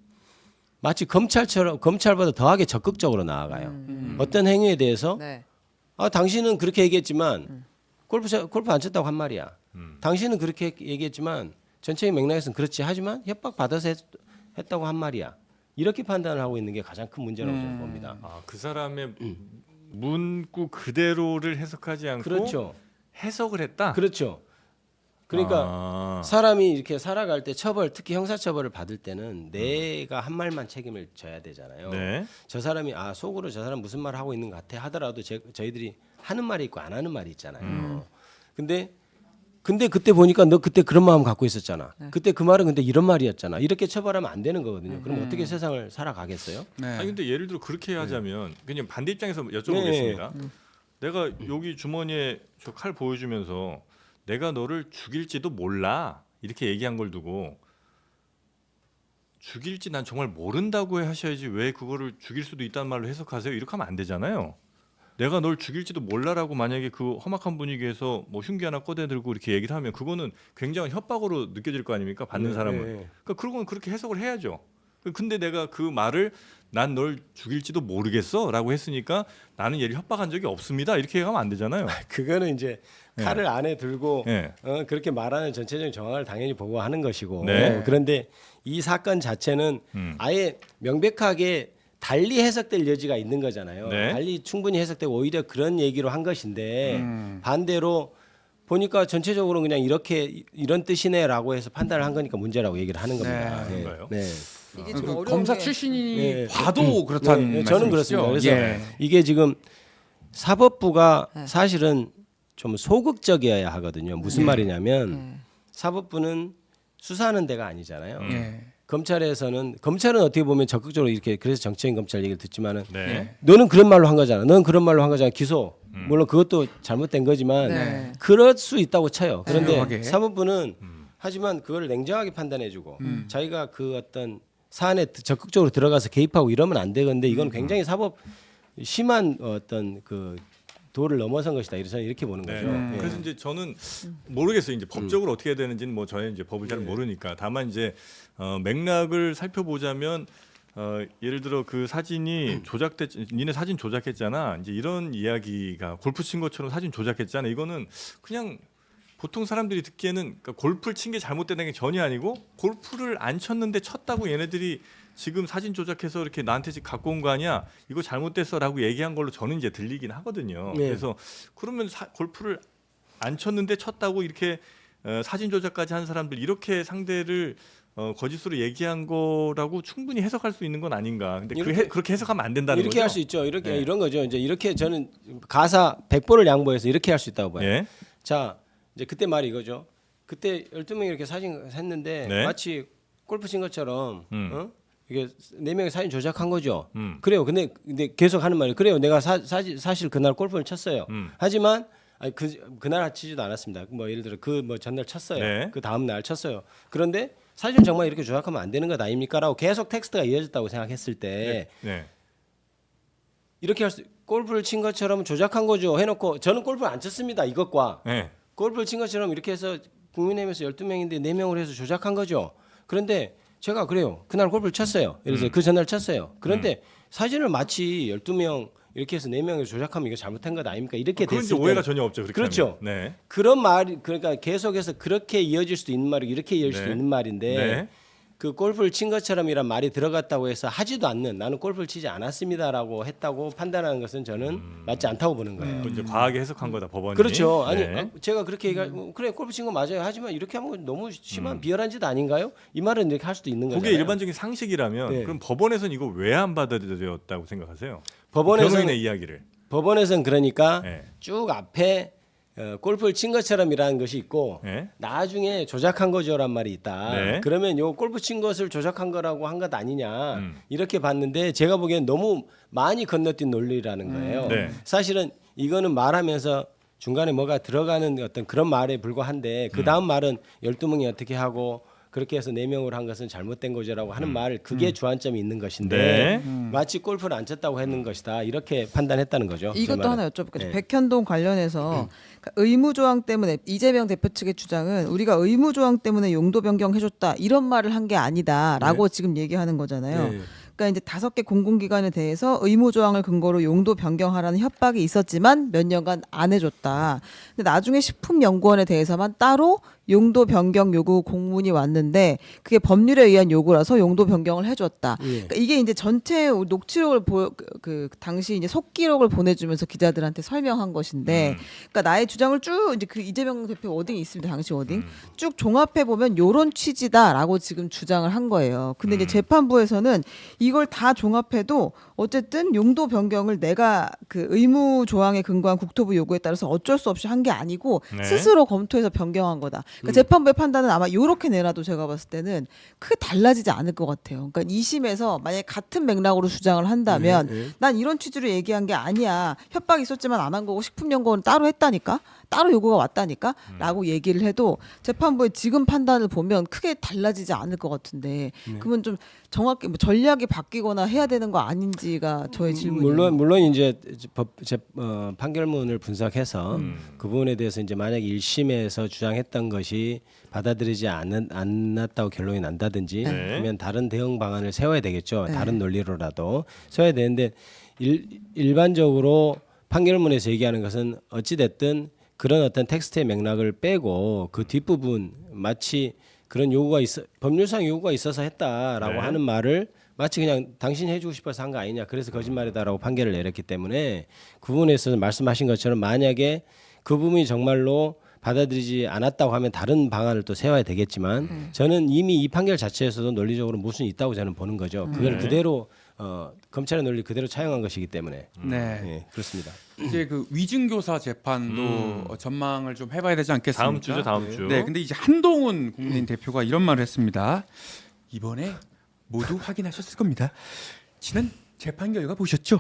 마치 검찰보다 더하게 적극적으로 나아가요. 어떤 행위에 대해서 네. 당신은 그렇게 얘기했지만 골프 안 쳤다고 한 말이야. 당신은 그렇게 얘기했지만 전체의 맥락에서는 그렇지 하지만 협박 받아서 했다고 한 말이야. 이렇게 판단을 하고 있는 게 가장 큰 문제라고 저는 봅니다. 그 사람의 문구 그대로를 해석하지 않고 그렇죠. 해석을 했다. 그렇죠. 그러니까 아. 사람이 이렇게 살아갈 때 처벌, 특히 형사처벌을 받을 때는 내가 한 말만 책임을 져야 되잖아요. 네. 저 사람이 속으로 저 사람 무슨 말 하고 있는 것 같아 하더라도 저희들이 하는 말이 있고 안 하는 말이 있잖아요. 근데 그때 보니까 너 그때 그런 마음 갖고 있었잖아. 그때 그 말은 근데 이런 말이었잖아. 이렇게 처벌하면 안 되는 거거든요. 그럼 어떻게 세상을 살아가겠어요? 네. 아니 근데 예를 들어 그렇게 하자면 그냥 반대 입장에서 여쭤보겠습니다. 내가 여기 주머니에 저 칼 보여주면서 내가 너를 죽일지도 몰라 이렇게 얘기한 걸 두고 죽일지 난 정말 모른다고 하셔야지 왜 그거를 죽일 수도 있다는 말로 해석하세요? 이렇게 하면 안 되잖아요. 내가 널 죽일지도 몰라라고 만약에 그 험악한 분위기에서 뭐 흉기 하나 꺼내 들고 이렇게 얘기를 하면 그거는 굉장한 협박으로 느껴질 거 아닙니까? 받는 사람은. 그러니까 그런 그렇게 해석을 해야죠. 근데 내가 그 말을 난 널 죽일지도 모르겠어라고 했으니까 나는 얘를 협박한 적이 없습니다. 이렇게 얘기하면 안 되잖아요. 그거는 이제 칼을 안에 들고 네. 그렇게 말하는 전체적인 정황을 당연히 보고하는 것이고 네. 그런데 이 사건 자체는 아예 명백하게 달리 해석될 여지가 있는 거잖아요. 네. 달리 충분히 해석되고 오히려 그런 얘기로 한 것인데 반대로 보니까 전체적으로 그냥 이런 뜻이네라고 해서 판단을 한 거니까 문제라고 얘기를 하는 겁니다. 네. 그런가요? 네. 이게 좀 그 어려운 검사 게 출신이 네. 봐도 그렇다는 네, 저는 말씀이시죠? 그렇습니다. 그래서 예. 이게 지금 사법부가 네. 사실은 좀 소극적이어야 하거든요. 무슨 말이냐면 사법부는 수사하는 데가 아니잖아요. 예. 검찰은 어떻게 보면 적극적으로 이렇게 그래서 정치인 검찰 얘기를 듣지만은 네. 너는 그런 말로 한 거잖아. 너는 그런 말로 한 거잖아. 기소. 물론 그것도 잘못된 거지만 네. 그럴 수 있다고 쳐요. 그런데 정확하게. 사법부는 하지만 그걸 냉정하게 판단해주고 자기가 그 어떤 사안에 적극적으로 들어가서 개입하고 이러면 안 되는데 이건 굉장히 사법 심한 어떤 그 도를 넘어선 것이다. 이렇게 보는 네. 거죠. 예. 그래서 이제 저는 모르겠어요. 이제 법적으로 어떻게 해야 되는지는 뭐 저희 이제 법을 잘 모르니까 다만 이제 맥락을 살펴보자면 예를 들어 그 사진이 니네 사진 조작했잖아. 이제 이런 이야기가 골프 친 것처럼 사진 조작했잖아. 이거는 그냥 보통 사람들이 듣기에는 그러니까 골프를 친 게 잘못된 게 전혀 아니고 골프를 안 쳤는데 쳤다고 얘네들이 지금 사진 조작해서 이렇게 나한테 지금 갖고 온 거 아니야? 이거 잘못됐어라고 얘기한 걸로 저는 이제 들리긴 하거든요. 네. 그래서 그러면 골프를 안 쳤는데 쳤다고 이렇게 사진 조작까지 한 사람들 이렇게 상대를 거짓으로 얘기한 거라고 충분히 해석할 수 있는 건 아닌가. 근데 그렇게 해석하면 안 된다는 이렇게 거죠. 할 수 있죠. 이렇게 네. 이런 거죠. 이제 이렇게 저는 가사 100번을 양보해서 이렇게 할 수 있다고 봐요. 예. 자, 이제 그때 말이 이거죠. 그때 12명이 이렇게 사진 했는데 네. 마치 골프 친 것처럼 이게 4명이 사진 조작한 거죠. 그래요. 근데 계속 하는 말이 그래요. 내가 사실 그날 골프를 쳤어요. 하지만 그날 치지도 않았습니다. 뭐 예를 들어 그 뭐 전날 쳤어요. 네. 그 다음 날 쳤어요. 그런데 사실 정말 이렇게 조작하면 안 되는 것 아닙니까라고 계속 텍스트가 이어졌다고 생각했을 때 네. 이렇게 골프를 친 것처럼 조작한 거죠. 해놓고 저는 골프를 안 쳤습니다. 이것과 네. 골프를 친 것처럼 이렇게 해서 국민의힘에서 12명인데 4명을 해서 조작한 거죠. 그런데 제가 그래요. 그날 골프를 쳤어요. 예를 들어서 그 전날 쳤어요. 그런데 사진을 마치 12명 이렇게 해서 4명을 조작하면 이거 잘못한 것 아닙니까? 이렇게 그런 됐을 이제 때 오해가 전혀 없죠. 그렇게 그렇죠. 하면. 네. 그런 말이 그러니까 계속해서 그렇게 이어질 수도 있는 말이고 이렇게 이어질 수도 네. 있는 말인데 네. 그 골프를 친 것처럼이란 말이 들어갔다고 해서 하지도 않는 나는 골프를 치지 않았습니다라고 했다고 판단하는 것은 저는 맞지 않다고 보는 거예요. 그건 이제 과하게 해석한 거다 법원이. 그렇죠. 아니 네. 제가 그렇게 얘기하고 그래 골프 친 거 맞아요. 하지만 이렇게 하면 너무 심한 비열한 짓 아닌가요? 이 말은 이렇게 할 수도 있는 거잖아요. 그게 일반적인 상식이라면 네. 그럼 법원에서는 이거 왜 안 받아들였다고 생각하세요? 변호인의 법원에서는 이야기를. 그러니까 네. 쭉 앞에 골프를 친 것처럼이라는 것이 있고 네. 나중에 조작한 거죠란 말이 있다. 네. 그러면 요 골프 친 것을 조작한 거라고 한 것 아니냐 이렇게 봤는데 제가 보기엔 너무 많이 건너뛴 논리라는 거예요. 네. 사실은 이거는 말하면서 중간에 뭐가 들어가는 어떤 그런 말에 불과한데 그 다음 말은 12명이 어떻게 하고 그렇게 해서 4명으로 한 것은 잘못된 거죠라고 하는 말 그게 주안점이 있는 것인데 네. 마치 골프를 안 쳤다고 했는 것이다 이렇게 판단했다는 거죠. 이것도 제 말은. 하나 여쭤볼게요. 네. 백현동 관련해서 그러니까 의무조항 때문에 이재명 대표 측의 주장은 우리가 의무조항 때문에 용도 변경해줬다 이런 말을 한 게 아니다라고 지금 얘기하는 거잖아요. 네. 그러니까 이제 5개 공공기관에 대해서 의무조항을 근거로 용도 변경하라는 협박이 있었지만 몇 년간 안 해줬다. 근데 나중에 식품연구원에 대해서만 따로 용도 변경 요구 공문이 왔는데 그게 법률에 의한 요구라서 용도 변경을 해줬다. 예. 그러니까 이게 이제 전체 녹취록을 그 당시 이제 속기록을 보내주면서 기자들한테 설명한 것인데, 그러니까 나의 주장을 쭉 이제 그 이재명 대표 워딩이 있습니다. 당시 워딩 쭉 종합해 보면 요런 취지다라고 지금 주장을 한 거예요. 근데 이제 재판부에서는 이걸 다 종합해도 어쨌든 용도 변경을 내가 그 의무 조항에 근거한 국토부 요구에 따라서 어쩔 수 없이 한 게 아니고 네. 스스로 검토해서 변경한 거다. 그러니까 재판부의 판단은 아마 이렇게 내놔도 제가 봤을 때는 크게 달라지지 않을 것 같아요. 그러니까 2심에서 만약에 같은 맥락으로 주장을 한다면 난 이런 취지로 얘기한 게 아니야. 협박이 있었지만 안 한 거고 식품연구원은 따로 했다니까. 따로 요구가 왔다니까 라고 얘기를 해도 재판부의 지금 판단을 보면 크게 달라지지 않을 것 같은데 그러면 좀 정확히 뭐 전략이 바뀌거나 해야 되는 거 아닌지가 저의 질문이에요. 물론 이제 판결문을 분석해서 그 부분에 대해서 이제 만약 1심에서 주장했던 것이 받아들이지 않았다고 결론이 난다든지 그러면 다른 대응 방안을 세워야 되겠죠. 네. 다른 논리로라도 세워야 되는데 일반적으로 판결문에서 얘기하는 것은 어찌 됐든 그런 어떤 텍스트의 맥락을 빼고 그 뒷부분 마치 그런 요구가 법률상 요구가 있어서 했다라고 네. 하는 말을 마치 그냥 당신이 해주고 싶어서 한 거 아니냐 그래서 거짓말이다라고 판결을 내렸기 때문에 그 부분에서 말씀하신 것처럼 만약에 그 부분이 정말로 받아들이지 않았다고 하면 다른 방안을 또 세워야 되겠지만 저는 이미 이 판결 자체에서도 논리적으로 모순이 있다고 저는 보는 거죠. 그걸 그대로 검찰의 논리 그대로 차용한 것이기 때문에 네. 예, 그렇습니다. 이제 그 위증교사 재판도 전망을 좀 해봐야 되지 않겠습니까? 다음 주죠, 다음 주. 네, 근데 이제 한동훈 국민의힘 대표가 이런 말을 했습니다. 이번에 모두 확인하셨을 겁니다. 지난 재판 결과 보셨죠?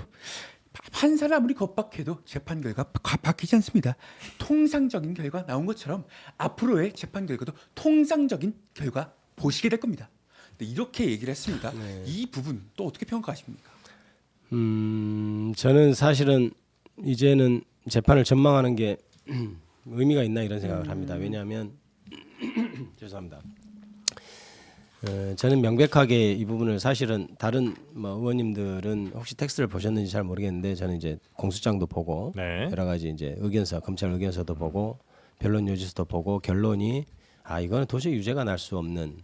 판사를 아무리 겁박해도 재판 결과 바뀌지 않습니다. 통상적인 결과 나온 것처럼 앞으로의 재판 결과도 통상적인 결과 보시게 될 겁니다. 근데 이렇게 얘기를 했습니다. 이 부분 또 어떻게 평가하십니까? 저는 사실은 이제는 재판을 전망하는 게 의미가 있나 이런 생각을 합니다. 왜냐하면 죄송합니다. 저는 명백하게 이 부분을 사실은 다른 뭐 의원님들은 혹시 텍스트를 보셨는지 잘 모르겠는데 저는 이제 공소장도 보고 네. 여러 가지 이제 의견서 검찰 의견서도 보고 변론 요지서도 보고 결론이 이거는 도저히 유죄가 날 수 없는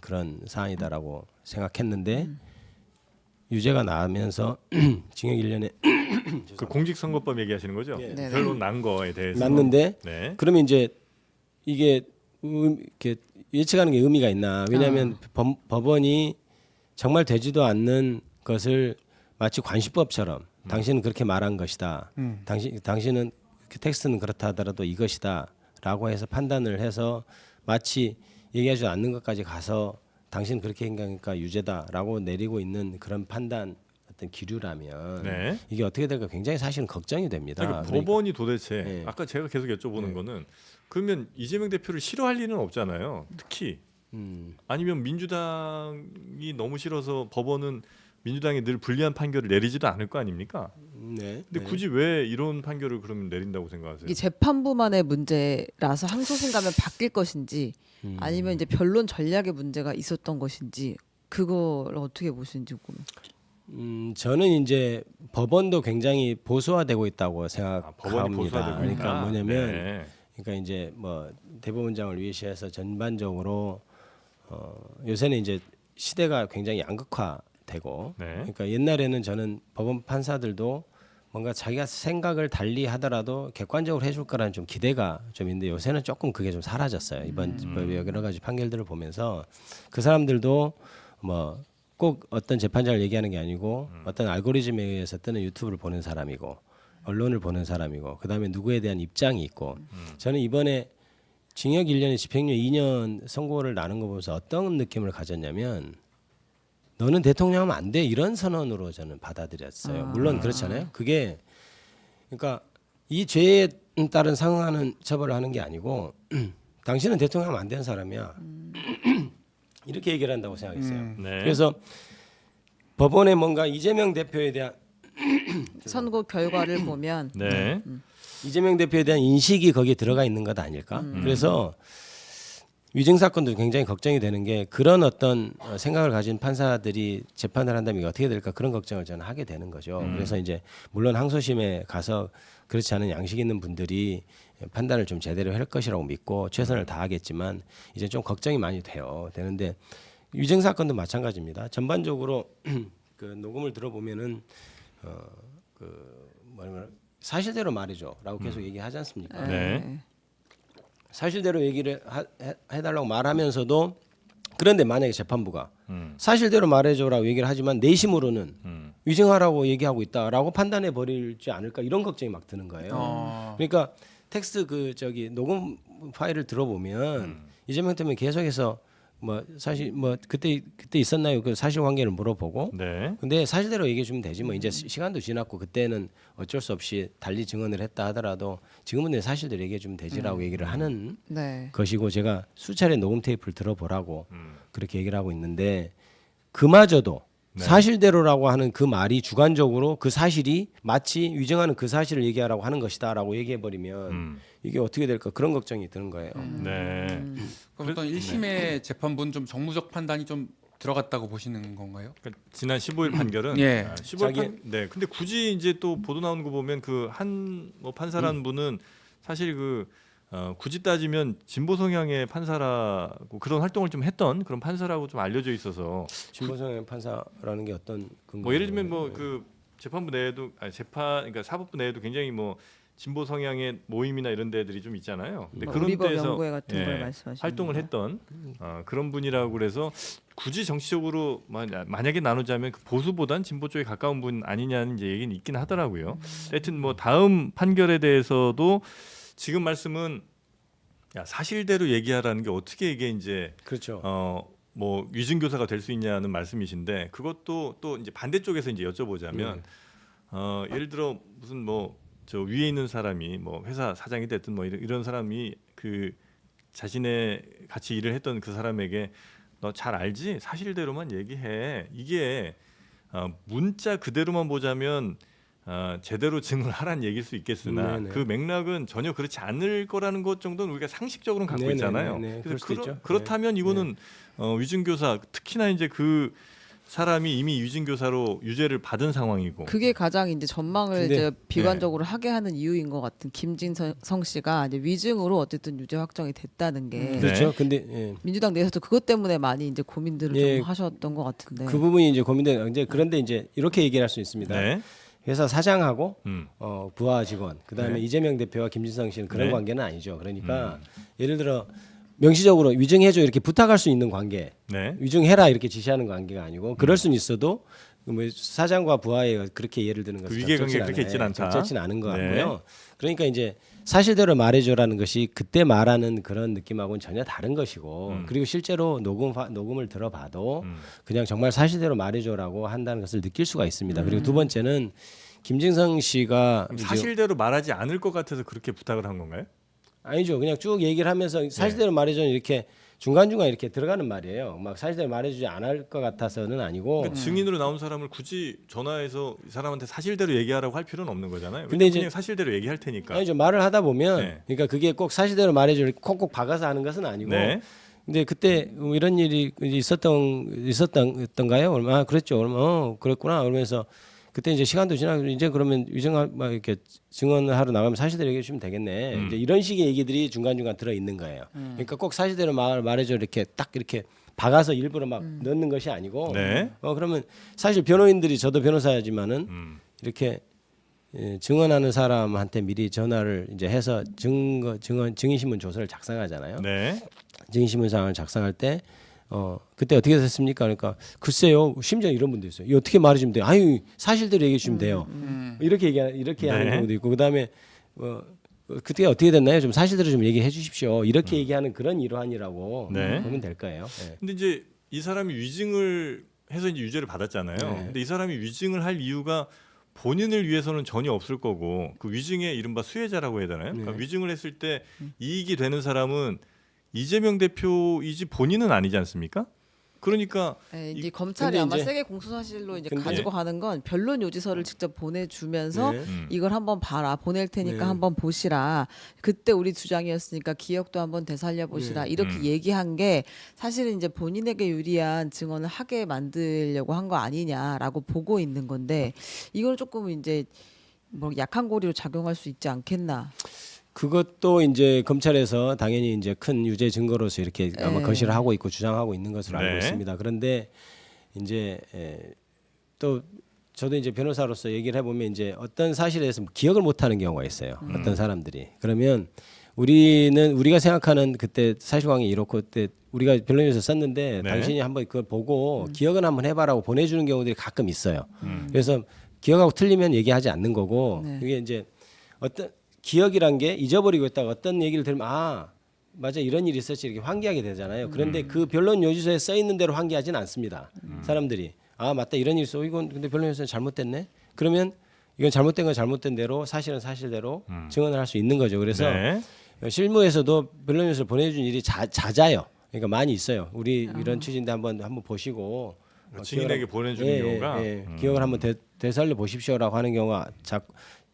그런 사안이다라고 생각했는데 유죄가 나면서 징역 1년에 그 공직선거법 얘기하시는 거죠? 네. 결론 난 거에 대해서. 났는데 네. 그러면 이제 이게 이렇게 예측하는 게 의미가 있나? 왜냐하면 법원이 정말 되지도 않는 것을 마치 관시법처럼 당신은 그렇게 말한 것이다. 당신은 그 텍스트는 그렇다 하더라도 이것이다라고 해서 판단을 해서 마치 얘기하지 않는 것까지 가서 당신은 그렇게 행동하니까 유죄다라고 내리고 있는 그런 판단 어떤 기류라면 네. 이게 어떻게 될까 굉장히 사실은 걱정이 됩니다. 그러니까 법원이 도대체 네. 아까 제가 계속 여쭤보는 거는 그러면 이재명 대표를 싫어할 리는 없잖아요. 특히 아니면 민주당이 너무 싫어서 법원은 민주당이 늘 불리한 판결을 내리지도 않을 거 아닙니까? 네. 근데 굳이 왜 이런 판결을 그러면 내린다고 생각하세요? 이게 재판부만의 문제라서 항소심 가면 바뀔 것인지 아니면 이제 변론 전략의 문제가 있었던 것인지 그걸 어떻게 보시는지 궁금해요. 저는 이제 법원도 굉장히 보수화되고 있다고 법원이 생각합니다. 보수화되고 그러니까 있다. 뭐냐면 네. 그러니까 이제 뭐 대법원장을 위시해서 전반적으로 요새는 이제 시대가 굉장히 양극화되고 네. 그러니까 옛날에는 저는 법원 판사들도 뭔가 자기가 생각을 달리 하더라도 객관적으로 해줄 거라는 좀 기대가 좀 있는데 요새는 조금 그게 좀 사라졌어요. 이번 여러 가지 판결들을 보면서 그 사람들도 뭐 꼭 어떤 재판장을 얘기하는 게 아니고 어떤 알고리즘에 의해서 뜨는 유튜브를 보는 사람이고 언론을 보는 사람이고 그다음에 누구에 대한 입장이 있고 저는 이번에 징역 1년에 집행유예 2년 선고를 나눈 거 보면서 어떤 느낌을 가졌냐면 너는 대통령 하면 안 돼 이런 선언으로 저는 받아들였어요. 물론 그렇잖아요. 그게 그러니까 이 죄에 따른 상응하는 처벌을 하는 게 아니고 당신은 대통령 하면 안 되는 사람이야. 이렇게 얘기를 한다고 생각했어요. 네. 그래서 법원에 뭔가 이재명 대표에 대한 선고 결과를 보면 네. 이재명 대표에 대한 인식이 거기에 들어가 있는 것 아닐까? 그래서 위증 사건도 굉장히 걱정이 되는 게 그런 어떤 생각을 가진 판사들이 재판을 한다면 이게 어떻게 될까 그런 걱정을 저는 하게 되는 거죠. 그래서 이제 물론 항소심에 가서 그렇지 않은 양식 있는 분들이 판단을 좀 제대로 할 것이라고 믿고 최선을 다하겠지만 이제 좀 걱정이 많이 되는데 위증 사건도 마찬가지입니다. 전반적으로 그 녹음을 들어보면은 사실대로 말이죠라고 계속 얘기하지 않습니까? 네. 사실대로 얘기를 해달라고 말하면서도 그런데 만약에 재판부가 사실대로 말해줘라고 얘기를 하지만 내심으로는 위증하라고 얘기하고 있다라고 판단해 버리지 않을까 이런 걱정이 막 드는 거예요. 그러니까 텍스트 녹음 파일을 들어보면 이재명 대통령이 계속해서 뭐 사실 뭐 그때 있었나요? 그 사실관계를 물어보고. 네. 근데 사실대로 얘기해 주면 되지 뭐 이제 시간도 지났고 그때는 어쩔 수 없이 달리 증언을 했다 하더라도 지금은 내 사실대로 얘기해 주면 되지라고 얘기를 하는 네. 것이고 제가 수차례 녹음 테이프를 들어보라고 그렇게 얘기를 하고 있는데 그마저도 네. 사실대로라고 하는 그 말이 주관적으로 그 사실이 마치 위증하는 그 사실을 얘기하라고 하는 것이다라고 얘기해 버리면 이게 어떻게 될까 그런 걱정이 드는 거예요. 네. 그럼 어떤 1심의 재판부는 좀 정무적 판단이 좀 들어갔다고 보시는 건가요? 그러니까 지난 15일 판결은 예. 15일 네. 근데 굳이 이제 또 보도 나오는 거 보면 그 한 뭐 판사라는 분은 사실 굳이 따지면 진보 성향의 판사라고 그런 활동을 좀 했던 그런 판사라고 좀 알려져 있어서 진보성의 판사라는 게 어떤 근거? 뭐 예를 들면 뭐 그 재판부 내에도 그러니까 사법부 내에도 굉장히 뭐 진보 성향의 모임이나 이런 데들이 좀 있잖아요. 근데 그런 우리법 데서 연구회 같은 걸 말씀하시는 활동을 건가요? 했던 그런 분이라고 그래서 굳이 정치적으로 만약에 나누자면 그 보수보단 진보 쪽에 가까운 분 아니냐는 이제 얘기는 있긴 하더라고요. 하여튼 뭐 다음 판결에 대해서도 지금 말씀은 사실대로 얘기하라는 게 어떻게 이게 이제 그렇죠. 뭐 위증교사가 될 수 있냐는 말씀이신데 그것도 또 이제 반대쪽에서 이제 여쭤보자면 예를 들어 무슨 뭐 저 위에 있는 사람이 뭐 회사 사장이 됐든 뭐 이런 사람이 그 자신의 같이 일을 했던 그 사람에게 너 잘 알지? 사실대로만 얘기해. 이게 문자 그대로만 보자면 제대로 증언하라는 얘기일 수 있겠으나 네네. 그 맥락은 전혀 그렇지 않을 거라는 것 정도는 우리가 상식적으로는 갖고 네네네. 있잖아요. 네, 그럴 그래서 수도 있죠. 그렇다면 네. 이거는 위증교사 특히나 이제 그 사람이 이미 위증교사로 유죄를 받은 상황이고 그게 가장 이제 전망을 근데, 이제 비관적으로 하게 하는 이유인 것 같은 김진성 씨가 이제 위증으로 어쨌든 유죄 확정이 됐다는 게 네. 그렇죠. 근데 민주당 내에서도 그것 때문에 많이 이제 고민들을 예, 좀 하셨던 것 같은데. 그 부분이 이제 고민돼. 이제 그런데 이제 이렇게 얘기를 할 수 있습니다. 네. 회사 사장하고 부하 직원, 그다음에 네. 이재명 대표와 김진성 씨는 그런 네. 관계는 아니죠. 그러니까 예를 들어 명시적으로 위증해줘 이렇게 부탁할 수 있는 관계, 네. 위증해라 이렇게 지시하는 관계가 아니고 그럴 수는 있어도 뭐 사장과 부하의 그렇게 예를 드는 것은 그 위계관계가 그렇게 있진 않다. 적절치는 않은 것 네. 같고요. 그러니까 이제 사실대로 말해줘라는 것이 그때 말하는 그런 느낌하고는 전혀 다른 것이고 그리고 실제로 녹음을 들어봐도 그냥 정말 사실대로 말해줘라고 한다는 것을 느낄 수가 있습니다. 그리고 두 번째는 김진성 씨가 이제 사실대로 말하지 않을 것 같아서 그렇게 부탁을 한 건가요? 아니죠. 그냥 쭉 얘기를 하면서 사실대로 말해줘 이렇게 중간중간 이렇게 들어가는 말이에요. 막 사실대로 말해주지 않을 것 같아서는 아니고. 그러니까 증인으로 나온 사람을 굳이 전화해서 이 사람한테 사실대로 얘기하라고 할 필요는 없는 거잖아요. 근데 그냥 이제 있으니까 사실대로 얘기할 테니까. 아니죠. 말을 하다 보면 네. 그러니까 그게 꼭 사실대로 말해줘 이렇게 콕콕 박아서 하는 것은 아니고. 네. 근데 그때 이런 일이 있었던가요? 얼마 그랬죠. 얼마 그랬구나. 그러면서 그때 이제 시간도 지나고 이제 그러면 위증 막 이렇게 증언을 하러 나가면 사실대로 얘기해 주면 되겠네. 이제 이런 식의 얘기들이 중간중간 들어 있는 거예요. 그러니까 꼭 사실대로 말해줘 이렇게 딱 이렇게 박아서 일부러 막 넣는 것이 아니고. 네. 그러면 사실 변호인들이 저도 변호사지만은 이렇게 증언하는 사람한테 미리 전화를 이제 해서 증인신문 조서를 작성하잖아요. 네. 증인신문상을 작성할 때 그때 어떻게 됐습니까? 그러니까 글쎄요. 심지어 이런 분도 있어요. 이거 어떻게 말해주면 돼요? 아유 사실대로 얘기해 주면 돼요. 이렇게 하는 네. 경우도 있고 그다음에 그때 어떻게 됐나요? 좀 사실대로 좀 얘기해 주십시오. 이렇게 얘기하는 그런 일환이라고 네. 보면 될 거예요. 네. 근데 이제 이 사람이 위증을 해서 이제 유죄를 받았잖아요. 네. 근데 이 사람이 위증을 할 이유가 본인을 위해서는 전혀 없을 거고 그 위증의 이른바 수혜자라고 해야 되나요? 그러니까 위증을 했을 때 이익이 되는 사람은 이재명 대표이지 본인은 아니지 않습니까? 그러니까 네, 이- 이제 검찰이 근데 아마 이제- 세계 공소사실로 이제 근데- 가지고 가는 건 변론 요지서를 직접 보내주면서 네. 이걸 한번 봐라, 보낼 테니까 네. 한번 보시라. 그때 우리 주장이었으니까 기억도 한번 되살려 보시라. 네. 이렇게 얘기한 게 사실은 이제 본인에게 유리한 증언을 하게 만들려고 한 거 아니냐라고 보고 있는 건데 이걸 조금 이제 뭐 약한 고리로 작용할 수 있지 않겠나. 그것도 이제 검찰에서 당연히 이제 큰 유죄 증거로서 이렇게 아마 네. 거실을 하고 있고 주장하고 있는 것으로 알고 네. 있습니다. 그런데 이제 또 저도 이제 변호사로서 얘기를 해보면 이제 어떤 사실에 대해서 기억을 못하는 경우가 있어요. 어떤 사람들이 그러면 우리가 생각하는 그때 사실관계 이렇고 그때 우리가 변론에서 썼는데 네. 당신이 한번 그걸 보고 기억은 한번 해봐라고 보내주는 경우들이 가끔 있어요. 그래서 기억하고 틀리면 얘기하지 않는 거고 네. 이게 이제 어떤 기억이란 게 잊어버리고 있다가 어떤 얘기를 들으면 아 맞아 이런 일이 있었지 이렇게 환기하게 되잖아요. 그런데 그 변론 요지서에 써 있는 대로 환기하지는 않습니다. 사람들이 아 맞다 이런 일이 있어 이건 근데 변론 요지서는 잘못됐네. 그러면 이건 잘못된 건 잘못된 대로 사실은 사실대로 증언을 할 수 있는 거죠. 그래서 네. 실무에서도 변론 요지서를 보내준 일이 잦아요. 그러니까 많이 있어요. 우리 이런 취지인데 한번 보시고 증인에게 보내주는 경우가 기억을 한번 되살려 보십시오라고 하는 경우가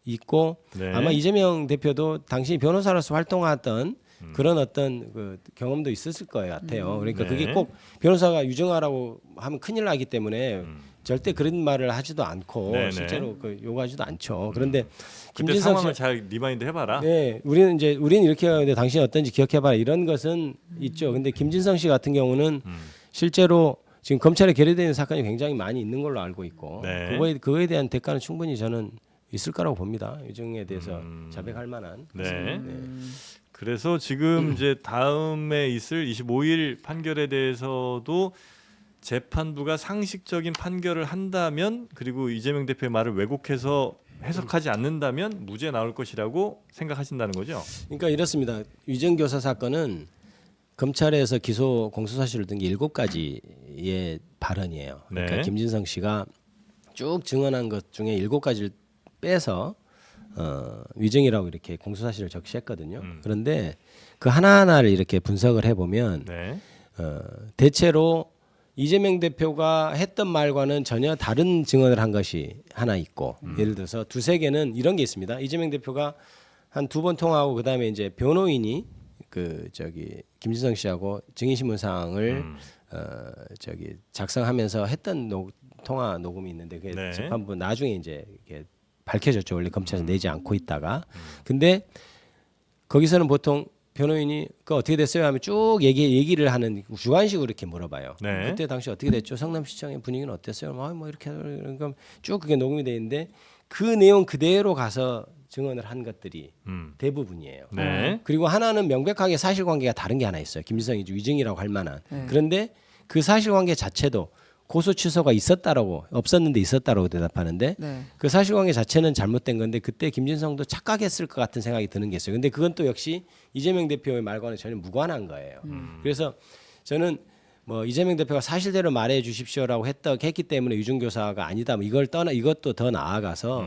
있고 네. 아마 이재명 대표도 당신이 변호사로서 활동하던 그런 어떤 그 경험도 있었을 거예요 같아요. 그러니까 네. 그게 꼭 변호사가 유증하라고 하면 큰일 나기 때문에 절대 그런 말을 하지도 않고 네네. 실제로 그 요구하지도 않죠. 그런데 그때 김진성 상황을 씨, 잘 리마인드 해봐라. 네, 우리는 이렇게 하는데 당신이 어떤지 기억해봐라 이런 것은 있죠. 근데 김진성 씨 같은 경우는 실제로 지금 검찰에 결의되는 사건이 굉장히 많이 있는 걸로 알고 있고 네. 그거에 대한 대가는 충분히 저는 있을 거라고 봅니다. 유증에 대해서 자백할 만한. 네. 그래서 지금 이제 다음에 있을 25일 판결에 대해서도 재판부가 상식적인 판결을 한다면 그리고 이재명 대표의 말을 왜곡해서 해석하지 않는다면 무죄 나올 것이라고 생각하신다는 거죠? 그러니까 이렇습니다. 위증교사 사건은 검찰에서 기소 공소사실을 든 게 7가지의 발언이에요. 그러니까 네. 김진성 씨가 쭉 증언한 것 중에 7가지를 빼서 위증이라고 이렇게 공소사실을 적시했거든요. 그런데 그 하나하나를 이렇게 분석을 해보면 네. 대체로 이재명 대표가 했던 말과는 전혀 다른 증언을 한 것이 하나 있고 예를 들어서 두세 개는 이런 게 있습니다. 이재명 대표가 한 2번 통화하고 그다음에 이제 변호인이 김진성 씨하고 증인신문사항을 작성하면서 했던 통화 녹음이 있는데 그게 네. 재판부 나중에 이제 이렇게 밝혀졌죠. 원래 검찰에서 내지 않고 있다가 근데 거기서는 보통 변호인이 그 어떻게 됐어요 하면 쭉 얘기를 하는 주관식으로 이렇게 물어봐요. 네. 그때 당시 어떻게 됐죠? 성남시청의 분위기는 어땠어요? 뭐 이렇게 그러니까 쭉 그게 녹음이 돼 있는데 그 내용 그대로 가서 증언을 한 것들이 대부분이에요. 네. 그리고 하나는 명백하게 사실관계가 다른 게 하나 있어요. 김지성이 위증이라고 할 만한. 네. 그런데 그 사실관계 자체도 고소 취소가 있었다라고 없었는데 있었다라고 대답하는데 네. 그 사실관계 자체는 잘못된 건데 그때 김진성도 착각했을 것 같은 생각이 드는 게 있어요. 근데 그건 또 역시 이재명 대표의 말과는 전혀 무관한 거예요. 그래서 저는 뭐 이재명 대표가 사실대로 말해 주십시오라고 했기 때문에 위증교사가 아니다. 뭐 이것도 더 나아가서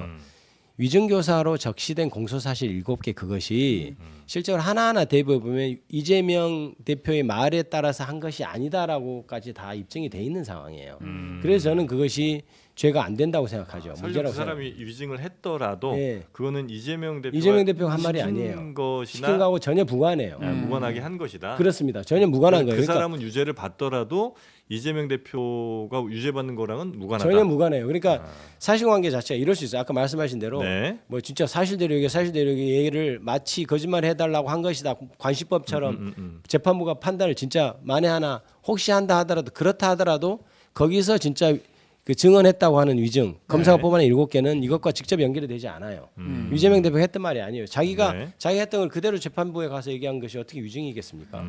위증교사로 적시된 공소사실 7개 그것이 실제로 하나하나 대부분 보면 이재명 대표의 말에 따라서 한 것이 아니다라고까지 다 입증이 돼 있는 상황이에요. 그래서 저는 그것이 죄가 안 된다고 생각하죠. 설령 문제라고 그 사람이 위증을 했더라도 네. 그거는 이재명 대표가 한 말이 아니에요. 것이나 시킨 거하고 전혀 무관해요. 무관하게 한 것이다. 그렇습니다. 전혀 무관한 거예요. 그 그러니까 사람은 유죄를 받더라도 이재명 대표가 유죄받는 거랑은 무관하다. 전혀 무관해요. 그러니까 사실관계 자체가 이럴 수 있어요. 아까 말씀하신 대로 네. 뭐 진짜 사실대로 얘기를 마치 거짓말 해달라고 한 것이다. 관시법처럼 재판부가 판단을 진짜 만에 하나 혹시 한다 하더라도 그렇다 하더라도 거기서 진짜 그 증언했다고 하는 위증 검사가 네. 뽑아낸 7개는 이것과 직접 연결이 되지 않아요. 이재명 대표가 했던 말이 아니에요. 자기가 네. 했던 걸 그대로 재판부에 가서 얘기한 것이 어떻게 위증이겠습니까?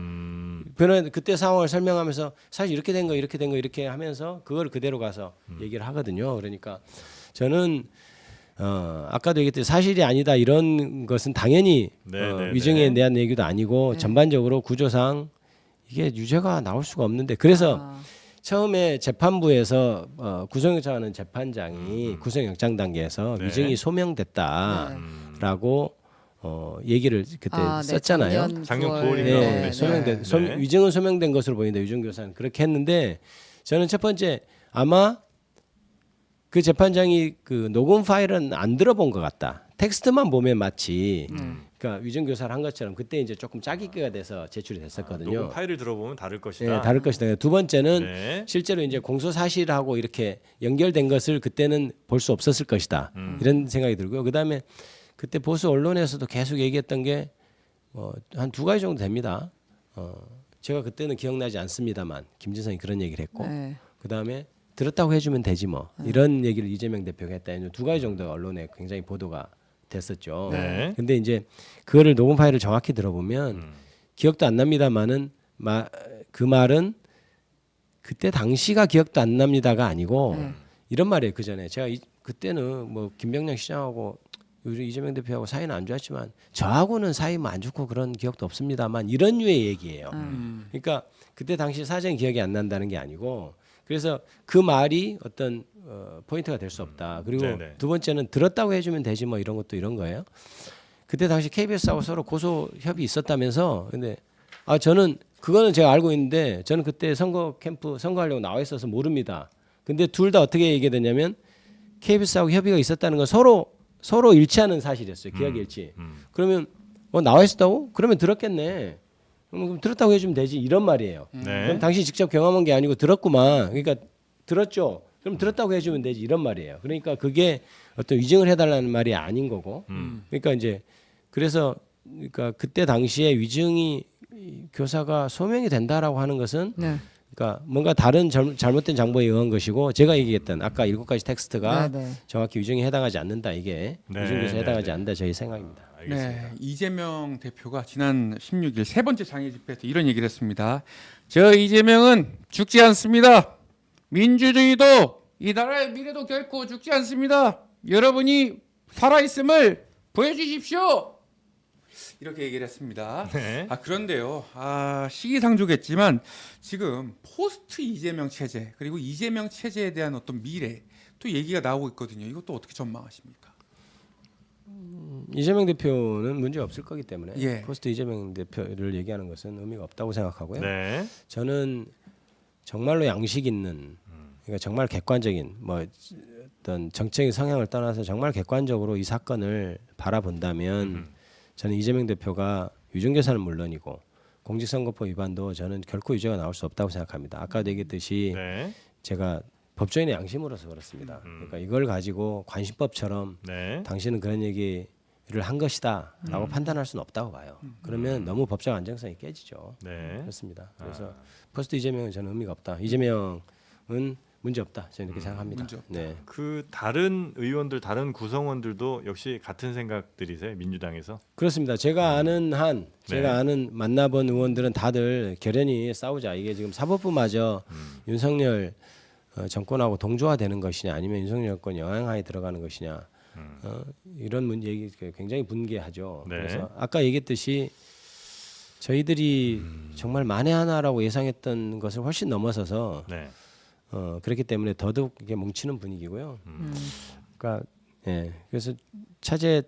변호인 그때 상황을 설명하면서 사실 이렇게 된 거 이렇게 하면서 그걸 그대로 가서 얘기를 하거든요. 그러니까 저는 아까도 얘기했듯이 사실이 아니다 이런 것은 당연히 위증에 대한 얘기도 아니고 전반적으로 구조상 이게 유죄가 나올 수가 없는데 그래서 처음에 재판부에서 구속영장하는 재판장이 구속영장 단계에서 네. 위증이 소명됐다라고 얘기를 그때 네, 썼잖아요. 작년 9월. 9월인가? 네, 네. 소명된 네. 위증은 소명된 것으로 보인다. 위증교사는 그렇게 했는데 저는 첫 번째 아마 그 재판장이 그 녹음 파일은 안 들어본 것 같다. 텍스트만 보면 마치 그러니까 위증교사를 한 것처럼 그때 이제 조금 짜깁기가 돼서 제출이 됐었거든요. 녹음 파일을 들어보면 다를 것이다. 네, 다를 것이다. 두 번째는 네. 실제로 이제 공소 사실하고 이렇게 연결된 것을 그때는 볼 수 없었을 것이다. 이런 생각이 들고요. 그다음에 그때 보수 언론에서도 계속 얘기했던 게 한 두 가지 정도 됩니다. 제가 그때는 기억나지 않습니다만 김진성이 그런 얘기를 했고 네. 그다음에 들었다고 해주면 되지 뭐 이런 얘기를 이재명 대표가 했다. 두 가지 정도 언론에 굉장히 보도가 됐었죠. 네. 근데 이제 그거를 녹음 파일을 정확히 들어보면 기억도 안 납니다만은 그 말은 그때 당시가 기억도 안 납니다가 아니고 이런 말이에요. 그 전에 제가 그때는 뭐 김병량 시장하고 우리 이재명 대표하고 사이는 안 좋았지만 저하고는 사이 뭐 안 좋고 그런 기억도 없습니다만 이런 류의 얘기예요. 그러니까 그때 당시 사정이 기억이 안 난다는 게 아니고 그래서 그 말이 어떤 포인트가 될 수 없다. 그리고 네네. 두 번째는 들었다고 해주면 되지 뭐 이런 것도 이런 거예요. 그때 당시 KBS하고 서로 고소 협의 있었다면서 근데 저는 그거는 제가 알고 있는데 저는 그때 선거 캠프 선거하려고 나와 있어서 모릅니다. 근데 둘 다 어떻게 얘기되냐면 KBS하고 협의가 있었다는 건 서로 일치하는 사실이었어요. 기억 일치. 그러면 나와 있었다고? 그러면 들었겠네. 그럼 들었다고 해주면 되지 이런 말이에요. 네. 그럼 당신이 직접 경험한 게 아니고 들었구만. 그러니까 들었죠. 그럼 들었다고 해주면 되지 이런 말이에요. 그러니까 그게 어떤 위증을 해달라는 말이 아닌 거고. 그러니까 이제 그래서 그러니까 그때 당시에 위증이 교사가 소명이 된다라고 하는 것은 네. 그러니까 뭔가 다른 잘못된 정보에 의한 것이고 제가 얘기했던 아까 7가지 텍스트가 네, 네. 정확히 위증에 해당하지 않는다 이게 네, 위증교사에 네, 해당하지 네. 않는다 저희 생각입니다. 알겠습니다. 네, 이재명 대표가 지난 16일 세 번째 장애 집회에서 이런 얘기를 했습니다. 저 이재명은 죽지 않습니다. 민주주의도 이 나라의 미래도 결코 죽지 않습니다. 여러분이 살아있음을 보여주십시오. 이렇게 얘기를 했습니다. 네. 그런데요. 시기상조겠지만 지금 포스트 이재명 체제 그리고 이재명 체제에 대한 어떤 미래 또 얘기가 나오고 있거든요. 이것도 어떻게 전망하십니까? 이재명 대표는 문제 없을 거기 때문에 예. 포스트 이재명 대표를 얘기하는 것은 의미가 없다고 생각하고요. 네. 저는 정말로 양식 있는 그러니까 정말 객관적인 뭐 어떤 정책의 성향을 떠나서 정말 객관적으로 이 사건을 바라본다면 저는 이재명 대표가 위증교사는 물론이고 공직선거법 위반도 저는 결코 유죄가 나올 수 없다고 생각합니다. 아까도 얘기했듯이 네. 제가 법조인의 양심으로서 그렇습니다. 그러니까 이걸 가지고 관심법처럼 네. 당신은 그런 얘기를 한 것이다라고 판단할 수는 없다고 봐요. 그러면 너무 법적 안정성이 깨지죠. 네. 그렇습니다. 그래서 포스트 이재명은 저는 의미가 없다. 이재명은 문제 없다. 저는 이렇게 생각합니다. 문제 없다. 네. 그 다른 의원들, 다른 구성원들도 역시 같은 생각들이세요? 민주당에서? 그렇습니다. 제가 아는 네. 아는 만나본 의원들은 다들 결연히 싸우자. 이게 지금 사법부마저 윤석열 정권하고 동조화되는 것이냐, 아니면 윤석열 정권 영향하에 들어가는 것이냐, 이런 얘기 굉장히 분개하죠. 네. 그래서 아까 얘기했듯이 저희들이 정말 만에 하나라고 예상했던 것을 훨씬 넘어서서 네. 그렇기 때문에 더더욱 이게 뭉치는 분위기고요. 그러니까 그래서 차제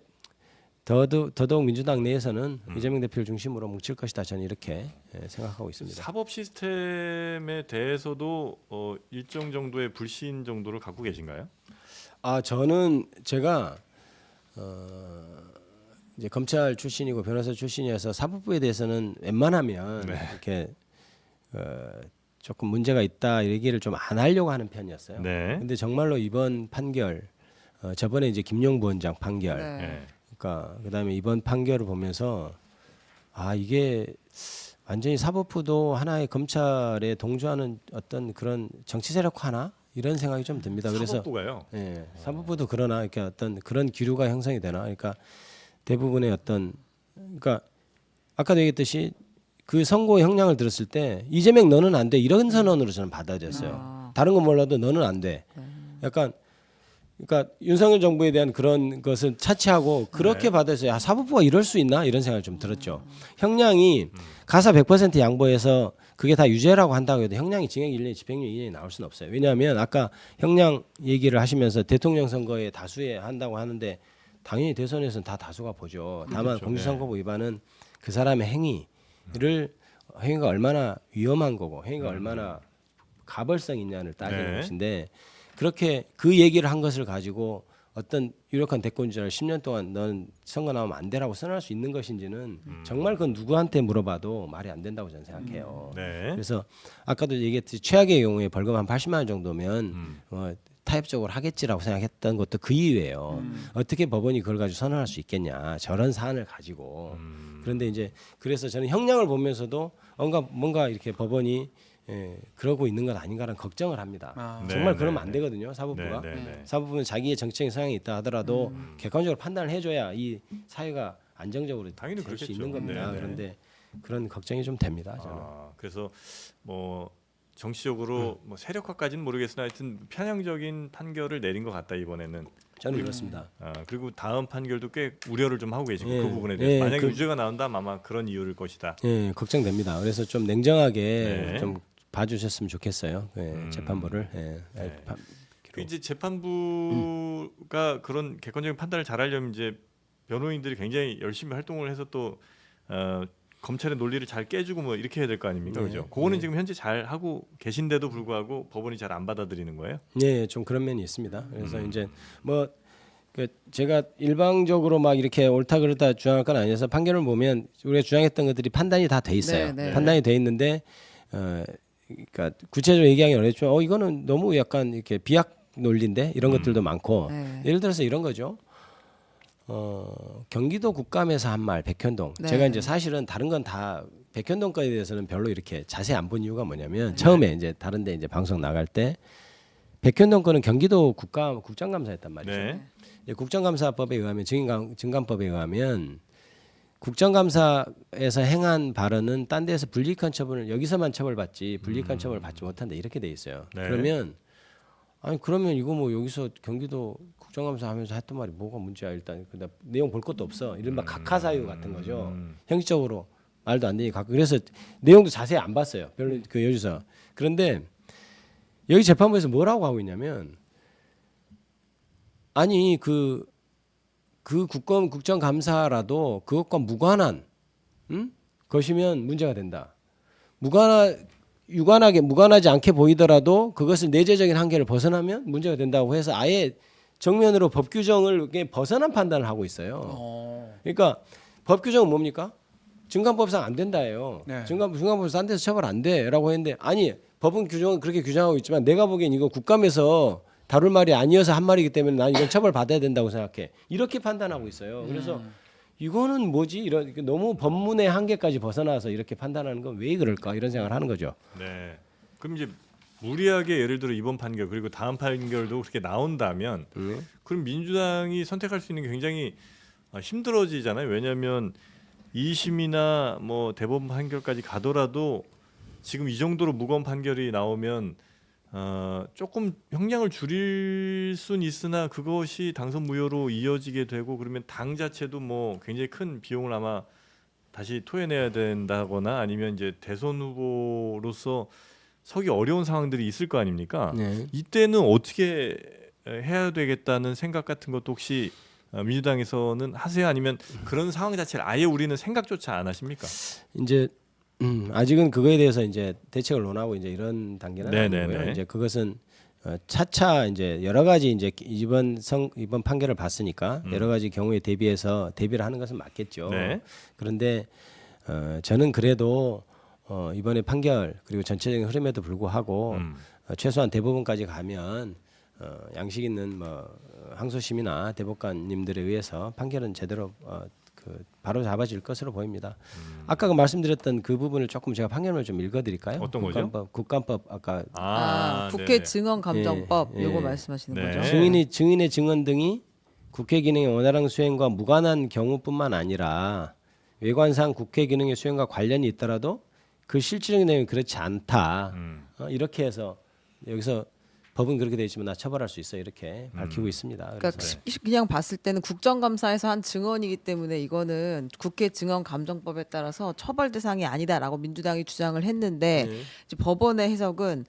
더더욱 민주당 내에서는 이재명 대표를 중심으로 뭉칠 것이다. 저는 이렇게 생각하고 있습니다. 사법 시스템에 대해서도 일정 정도의 불신 정도를 갖고 계신가요? 저는 제가 이제 검찰 출신이고 변호사 출신이어서 사법부에 대해서는 웬만하면 이렇게 조금 문제가 있다 얘기를 좀 안 하려고 하는 편이었어요. 네. 근데 정말로 이번 판결, 저번에 이제 김용 부원장 판결, 네. 네. 그러니까 그다음에 이번 판결을 보면서 이게 완전히 사법부도 하나의 검찰에 동조하는 어떤 그런 정치 세력화나 이런 생각이 좀 듭니다. 그래서 사법부가요? 사법부도 그러나 이렇게 어떤 그런 기류가 형성이 되나? 그러니까 대부분의 어떤 그러니까 아까도 얘기했듯이 그 선고 형량을 들었을 때 이재명 너는 안 돼 이런 선언으로 저는 받아들였어요. 다른 건 몰라도 너는 안 돼. 약간 그러니까 윤석열 정부에 대한 그런 것은 차치하고 그렇게 받아서 사법부가 이럴 수 있나 이런 생각이 좀 들었죠. 형량이 가사 100% 양보해서 그게 다 유죄라고 한다고 해도 형량이 징역 1년, 집행유예 2년이 나올 수는 없어요. 왜냐하면 아까 형량 얘기를 하시면서 대통령 선거에 다수에 한다고 하는데 당연히 대선에서는 다 다수가 보죠. 다만 그렇죠. 공직선거법 위반은 그 사람의 행위가 얼마나 위험한 거고 행위가 얼마나 가벌성 있냐를 따지는 네. 것인데 그렇게 그 얘기를 한 것을 가지고 어떤 유력한 대권주자를 10년 동안 넌 선거 나오면 안 되라고 선언할 수 있는 것인지는 정말 그건 누구한테 물어봐도 말이 안 된다고 저는 생각해요. 네. 그래서 아까도 얘기했듯이 최악의 경우에 벌금 한 80만 원 정도면 타협적으로 하겠지라고 생각했던 것도 그 이유예요. 어떻게 법원이 그걸 가지고 선언할 수 있겠냐. 저런 사안을 가지고. 그런데 이제 그래서 저는 형량을 보면서도 뭔가 이렇게 법원이 그러고 있는 것 아닌가라는 걱정을 합니다. 네, 정말 네, 그러면 네. 안 되거든요. 사법부가. 네, 네, 네. 사법부는 자기의 정치적인 성향이 있다 하더라도 객관적으로 판단을 해줘야 이 사회가 안정적으로 당연히 될 수 그렇겠죠. 있는 겁니다. 네, 네. 그런데 그런 걱정이 좀 됩니다. 저는. 그래서 뭐 정치적으로 뭐 세력화까지는 모르겠으나 하여튼 편향적인 판결을 내린 것 같다 이번에는. 저는 그렇습니다. 그리고 다음 판결도 꽤 우려를 좀 하고 계시고 예. 그 부분에 대해서 예, 만약에 그- 유죄가 나온다면 아마 그런 이유일 것이다. 예, 걱정됩니다. 그래서 좀 냉정하게 네. 좀 봐주셨으면 좋겠어요. 재판부를. 네. 파- 그 이제 재판부가 그런 객관적인 판단을 잘하려면 이제 변호인들이 굉장히 열심히 활동을 해서 또 검찰의 논리를 잘 깨주고 뭐 이렇게 해야 될 거 아닙니까, 네. 그죠? 그거는 지금 현재 잘 하고 계신데도 불구하고 법원이 잘 안 받아들이는 거예요? 예, 좀 그런 면이 있습니다. 그래서 이제 뭐 제가 일방적으로 막 이렇게 옳다 그르다 주장할 건 아니어서 판결을 보면 우리가 주장했던 것들이 판단이 다 돼 있어요. 네, 네. 판단이 돼 있는데 그러니까 구체적으로 얘기하기 어렵지만 이거는 너무 약간 이렇게 비약 논리인데 이런 것들도 많고 네. 예를 들어서 이런 거죠. 경기도 국감에서 한 말 백현동. 네. 제가 이제 사실은 다른 건 다 백현동 거에 대해서는 별로 이렇게 자세히 안 본 이유가 뭐냐면 처음에 이제 다른데 이제 방송 나갈 때 백현동 거는 경기도 국정감사였단 말이죠. 네. 이제 국정감사법에 의하면 증감법에 의하면 국정감사에서 행한 발언은 딴 데서 불이익한 처분을 여기서만 처벌받지 불이익한 처벌을 받지 못한다 이렇게 돼 있어요. 네. 그러면 이거 뭐 여기서 경기도 국정감사하면서 했던 말이 뭐가 문제야 일단 근데 내용 볼 것도 없어 이른바 각하사유 같은 거죠. 형식적으로 말도 안 되니 그래서 내용도 자세히 안 봤어요. 별로 그 여기서 그런데 여기 재판부에서 뭐라고 하고 있냐면 아니 그 국정감사라도 그것과 무관한 것이면 문제가 된다. 무관하지 않게 보이더라도 그것을 내재적인 한계를 벗어나면 문제가 된다고 해서 아예 정면으로 법 규정을 벗어난 판단을 하고 있어요. 그러니까 법 규정은 뭡니까? 증감법상 안 된다예요. 네. 증감법상 딴 데서 처벌 안 돼라고 했는데 아니 법은 규정은 그렇게 규정하고 있지만 내가 보기엔 이거 국감에서 다룰 말이 아니어서 한 말이기 때문에 난 이건 처벌 받아야 된다고 생각해. 이렇게 판단하고 있어요. 그래서 이거는 뭐지? 이런 너무 법문의 한계까지 벗어나서 이렇게 판단하는 건 왜 그럴까? 이런 생각을 하는 거죠. 네. 그럼 이제 무리하게 예를 들어 이번 판결 그리고 다음 판결도 그렇게 나온다면 그럼 민주당이 선택할 수 있는 게 굉장히 힘들어지잖아요. 왜냐하면 2심이나 뭐 대법원 판결까지 가더라도 지금 이 정도로 무거운 판결이 나오면 조금 형량을 줄일 수는 있으나 그것이 당선 무효로 이어지게 되고 그러면 당 자체도 뭐 굉장히 큰 비용을 아마 다시 토해내야 된다거나 아니면 이제 대선 후보로서 서기 어려운 상황들이 있을 거 아닙니까? 네. 이때는 어떻게 해야 되겠다는 생각 같은 것도 혹시 민주당에서는 하세요? 아니면 그런 상황 자체를 아예 우리는 생각조차 안 하십니까? 이제 아직은 그거에 대해서 이제 대책을 논하고 이제 이런 단계는 네네네. 아니고요. 이제 그것은 차차 이제 여러 가지 이제 이번 판결을 봤으니까 여러 가지 경우에 대비해서 대비를 하는 것은 맞겠죠. 네. 그런데 저는 그래도 이번에 판결 그리고 전체적인 흐름에도 불구하고 최소한 대법원까지 가면 양식 있는 뭐 항소심이나 대법관님들에 의해서 판결은 제대로 바로 잡아질 것으로 보입니다. 아까 그 말씀드렸던 그 부분을 조금 제가 판결문을 좀 읽어드릴까요? 어떤 거죠? 국감법 아까 국회 네네. 증언감정법 예, 요거 예. 말씀하시는 네. 거죠? 증인의 증언 등이 국회 기능의 원활한 수행과 무관한 경우뿐만 아니라 외관상 국회 기능의 수행과 관련이 있더라도 그 실질적인 내용이 그렇지 않다. 이렇게 해서 여기서 법은 그렇게 돼 있지만 나 처벌할 수 있어 이렇게 밝히고 있습니다. 그러니까 그래서 그냥 봤을 때는 국정감사에서 한 증언이기 때문에 이거는 국회 증언감정법에 따라서 처벌 대상이 아니다라고 민주당이 주장을 했는데 네. 이제 법원의 해석은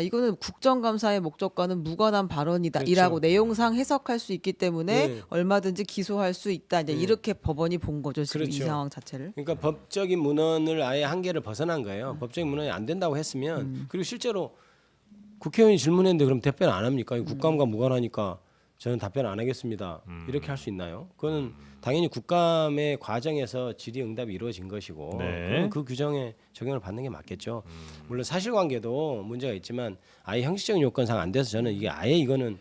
이거는 국정감사의 목적과는 무관한 발언이다이라고 그렇죠. 내용상 해석할 수 있기 때문에 네. 얼마든지 기소할 수 있다. 이제 네. 이렇게 법원이 본 거죠. 지금 이 그렇죠. 상황 자체를. 그러니까 법적인 문헌을 아예 한계를 벗어난 거예요. 법적인 문헌이 안 된다고 했으면 그리고 실제로 국회의원이 질문했는데 그럼 답변 안 합니까? 이거 국감과 무관하니까 저는 답변 안 하겠습니다. 이렇게 할 수 있나요? 그거는 당연히 국감의 과정에서 질의응답이 이루어진 것이고 네. 그럼 그 규정에 적용을 받는 게 맞겠죠. 물론 사실관계도 문제가 있지만 아예 형식적인 요건상 안 돼서 저는 이게 아예 이거는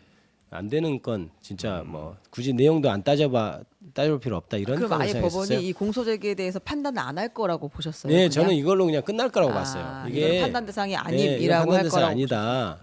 안 되는 건 진짜 뭐 굳이 내용도 안 따져볼 필요 없다 이런 그럼 거라고 아예 생각했어요. 법원이 이 공소제기에 대해서 판단을 안 할 거라고 보셨어요? 네, 그냥? 저는 이걸로 그냥 끝날 거라고 봤어요. 이건 판단 대상이 이건 아님이라고 판단 할 대상이 거라고. 아니다.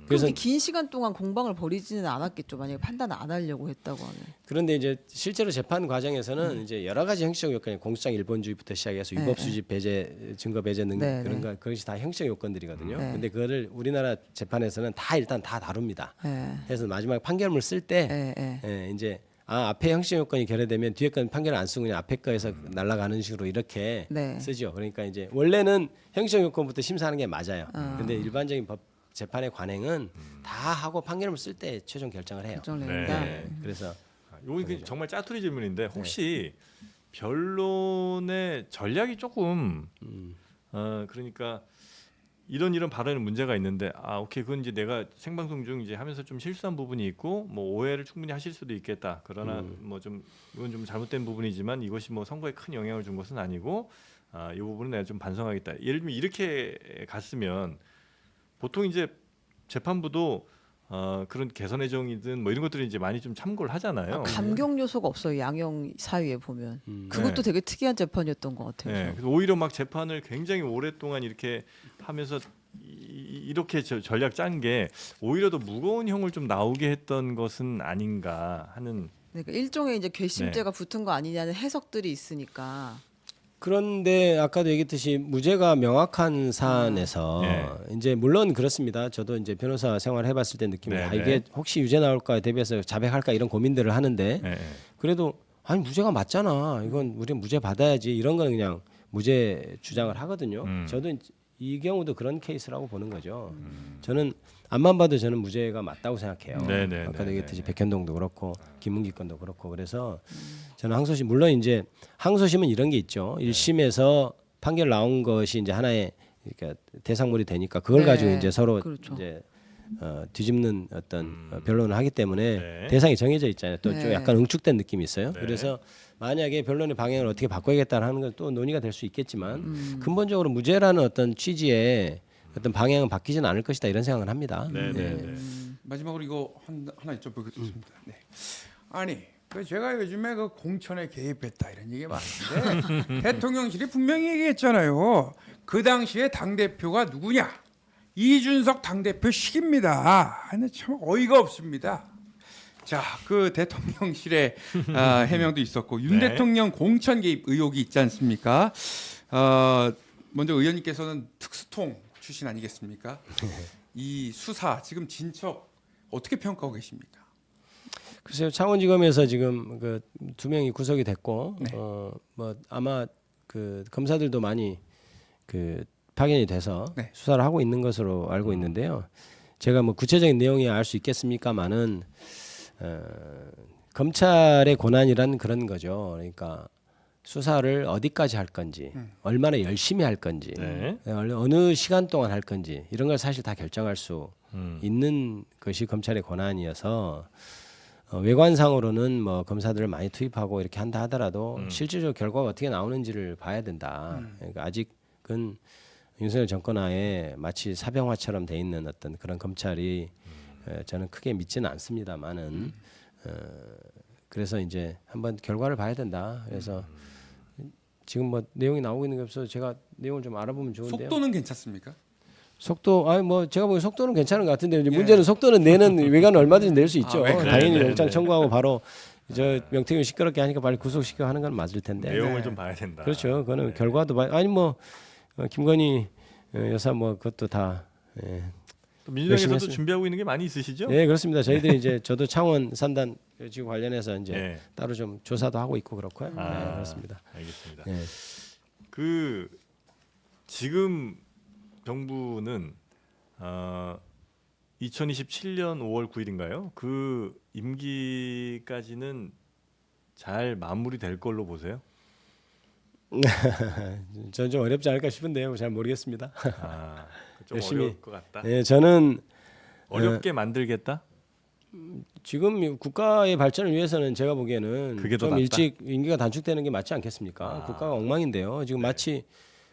그래서 그래서 긴 시간 동안 공방을 벌이지는 않았겠죠. 만약에 판단 안 하려고 했다고 하면. 그런데 이제 실제로 재판 과정에서는 이제 여러 가지 형식적 요건이 공소장 일본주의부터 시작해서 위법 수집 배제, 증거 배제 능 네, 그런 거 그것이 다 형식적 요건들이거든요. 네. 근데 그거를 우리나라 재판에서는 다 일단 다 다룹니다. 예. 그래서 마지막 판결문을 쓸 때 예, 예. 이제 앞에 형식적 요건이 결여되면 뒤에 건 판결을 안 쓰고 그냥 앞에 거에서 날아가는 식으로 이렇게 네. 쓰죠. 그러니까 이제 원래는 형식적 요건부터 심사하는 게 맞아요. 근데 일반적인 법 재판의 관행은 다 하고 판결문을 쓸 때 최종 결정을 해요. 결정을 네. 내린다. 그래서 이건 정말 짜투리 질문인데 혹시 변론의 전략이 조금 그러니까 이런 발언에 문제가 있는데 오케이 그건 이제 내가 생방송 중 이제 하면서 좀 실수한 부분이 있고 뭐 오해를 충분히 하실 수도 있겠다. 그러나 뭐 좀 이건 좀 잘못된 부분이지만 이것이 뭐 선거에 큰 영향을 준 것은 아니고 이 부분은 내가 좀 반성하겠다. 예를 들면 이렇게 갔으면 보통 이제 재판부도 그런 개선의 정이든 뭐 이런 것들이 이제 많이 좀 참고를 하잖아요. 감경 요소가 없어요. 양형 사유에 보면. 그것도 네. 되게 특이한 재판이었던 것 같아요. 네, 그래서 오히려 막 재판을 굉장히 오랫동안 이렇게 하면서 이렇게 전략 짠 게 오히려 더 무거운 형을 좀 나오게 했던 것은 아닌가 하는. 그러니까 일종의 이제 괘씸죄가 붙은 거 아니냐는 해석들이 있으니까. 그런데 아까도 얘기했듯이 무죄가 명확한 사안에서 이제 물론 그렇습니다. 저도 이제 변호사 생활 해봤을 때 느낌이 네, 이게 혹시 유죄 나올까 대비해서 자백할까 이런 고민들을 하는데 네. 그래도 아니 무죄가 맞잖아. 이건 우리 무죄 받아야지. 이런 거는 그냥 무죄 주장을 하거든요. 저도 이 경우도 그런 케이스라고 보는 거죠. 저는 앞만 봐도 저는 무죄가 맞다고 생각해요. 네, 네, 아까도 네, 얘기했듯이 네. 백현동도 그렇고 김문기 건도 그렇고 그래서 저는 항소심 물론 이제 항소심은 이런 게 있죠. 1심에서 판결 나온 것이 이제 하나의 그러니까 대상물이 되니까 그걸 네, 가지고 이제 서로 그렇죠. 이제 뒤집는 어떤 변론을 하기 때문에 네. 대상이 정해져 있잖아요. 또 좀 네. 약간 응축된 느낌이 있어요. 네. 그래서 만약에 변론의 방향을 어떻게 바꿔야겠다는 건 또 논의가 될 수 있겠지만 근본적으로 무죄라는 어떤 취지의 어떤 방향은 바뀌지는 않을 것이다 이런 생각을 합니다. 네, 네, 예. 네. 마지막으로 이거 하나 여쭤보겠습니다. 네. 아니 제가 요즘에 그 공천에 개입했다 이런 얘기 많은데 대통령실이 분명히 얘기했잖아요. 그 당시에 당 대표가 누구냐? 이준석 당 대표식입니다. 근데 참 어이가 없습니다. 자, 그 대통령실의 해명도 있었고 윤 네. 대통령 공천 개입 의혹이 있지 않습니까? 먼저 의원님께서는 특수통 출신 아니겠습니까? 이 수사 지금 진척 어떻게 평가하고 계십니까? 글쎄요 창원지검에서 지금 그 2명이 구속이 됐고 네. 뭐 아마 그 검사들도 많이 그 파견이 돼서 네. 수사를 하고 있는 것으로 알고 있는데요. 제가 뭐 구체적인 내용이 알 수 있겠습니까만은 검찰의 권한이란 그런 거죠. 그러니까 수사를 어디까지 할 건지, 얼마나 열심히 할 건지, 네. 어느 시간 동안 할 건지 이런 걸 사실 다 결정할 수 있는 것이 검찰의 권한이어서 외관상으로는 뭐 검사들을 많이 투입하고 이렇게 한다 하더라도 실질적으로 결과가 어떻게 나오는지를 봐야 된다. 그러니까 아직은 윤석열 정권 하에 마치 사병화처럼 돼 있는 어떤 그런 검찰이 저는 크게 믿지는 않습니다만은 그래서 이제 한번 결과를 봐야 된다. 그래서 지금 뭐 내용이 나오고 있는 게 없어서 제가 내용을 좀 알아보면 좋은데요. 속도는 괜찮습니까? 속도 아니 뭐 제가 보기 속도는 괜찮은 것 같은데 이제 문제는 속도는 내는 외관은 얼마든지 낼 수 있죠. 네, 당연히 네, 영장 네. 청구하고 바로 저 명태균 시끄럽게 하니까 빨리 구속시켜 하는 건 맞을 텐데. 내용을 좀 봐야 된다. 그렇죠. 그거는 네. 결과도 아니 뭐 김건희 여사 뭐 그것도 다 또 민주당에서도 했습니다. 준비하고 있는 게 많이 있으시죠? 네, 그렇습니다. 저희들이 이제 저도 창원 산단 지구 관련해서 이제 네. 따로 좀 조사도 하고 있고 그렇고요. 네, 아, 그렇습니다. 알겠습니다. 네. 그 지금 정부는 2027년 5월 9일인가요? 그 임기까지는 잘 마무리될 걸로 보세요? 저는 좀 어렵지 않을까 싶은데요. 잘 모르겠습니다. 좀 열심히. 어려울 것 같다. 네, 저는 어렵게 만들겠다. 지금 국가의 발전을 위해서는 제가 보기에는 그게 더 좀 낫다. 일찍 임기가 단축되는 게 맞지 않겠습니까? 국가가 엉망인데요. 지금 마치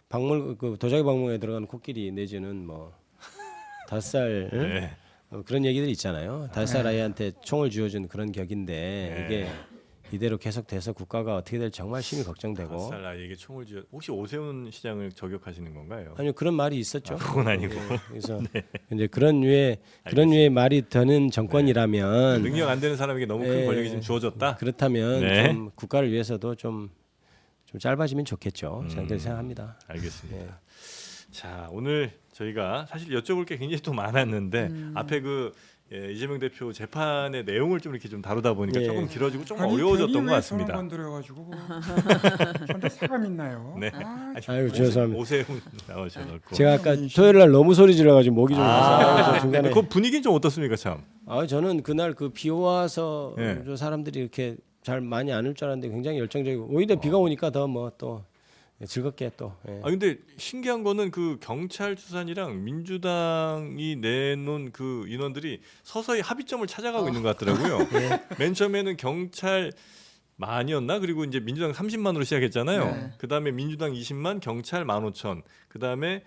박물 그 도자기 박물관에 들어가는 코끼리 내지는 뭐 5살 네. 그런 얘기들이 있잖아요. 5살 아이한테 총을 쥐어준 그런 격인데 네. 이게 이대로 계속돼서 국가가 어떻게 될지 정말 심히 걱정되고. 5살 아이에게 총을 쥐어 혹시 오세훈 시장을 저격하시는 건가요? 아니요 그런 말이 있었죠. 그건 아니고 예, 그래서 이제 그런 류의 말이 드는 정권이라면 능력 안 되는 사람에게 너무 큰 예, 권력이 좀 주어졌다. 그렇다면 네. 좀 국가를 위해서도 좀 짧아지면 좋겠죠. 저는 그렇게 생각합니다. 알겠습니다. 자 오늘 저희가 사실 여쭤볼 게 굉장히 또 많았는데 앞에 그 이재명 대표 재판의 내용을 좀 이렇게 좀 다루다 보니까 예. 조금 길어지고 좀 아니, 어려워졌던 괜히 것 왜 같습니다. 손을 건드려가지고 저한테 사감 있나요? 네. 아유 죄송합니다. 오세훈 나오셔갖고. 제가 아까 토요일 날 너무 소리 질러가지고 목이 좀 나서 중간에. 그 분위기는 좀 어떻습니까 참? 저는 그날 그 비 와서 예. 저 사람들이 이렇게 잘 많이 안 올 줄 알았는데 굉장히 열정적이고 오히려 비가 오니까 더 뭐 또 즐겁게 또. 예. 근데 신기한 거는 그 경찰 수산이랑 민주당이 내놓은 그 인원들이 서서히 합의점을 찾아가고 있는 것 같더라고요. 맨 처음에는 경찰 만이었나 그리고 이제 민주당 30만으로 시작했잖아요. 네. 그 다음에 민주당 20만, 경찰 15,000. 그 다음에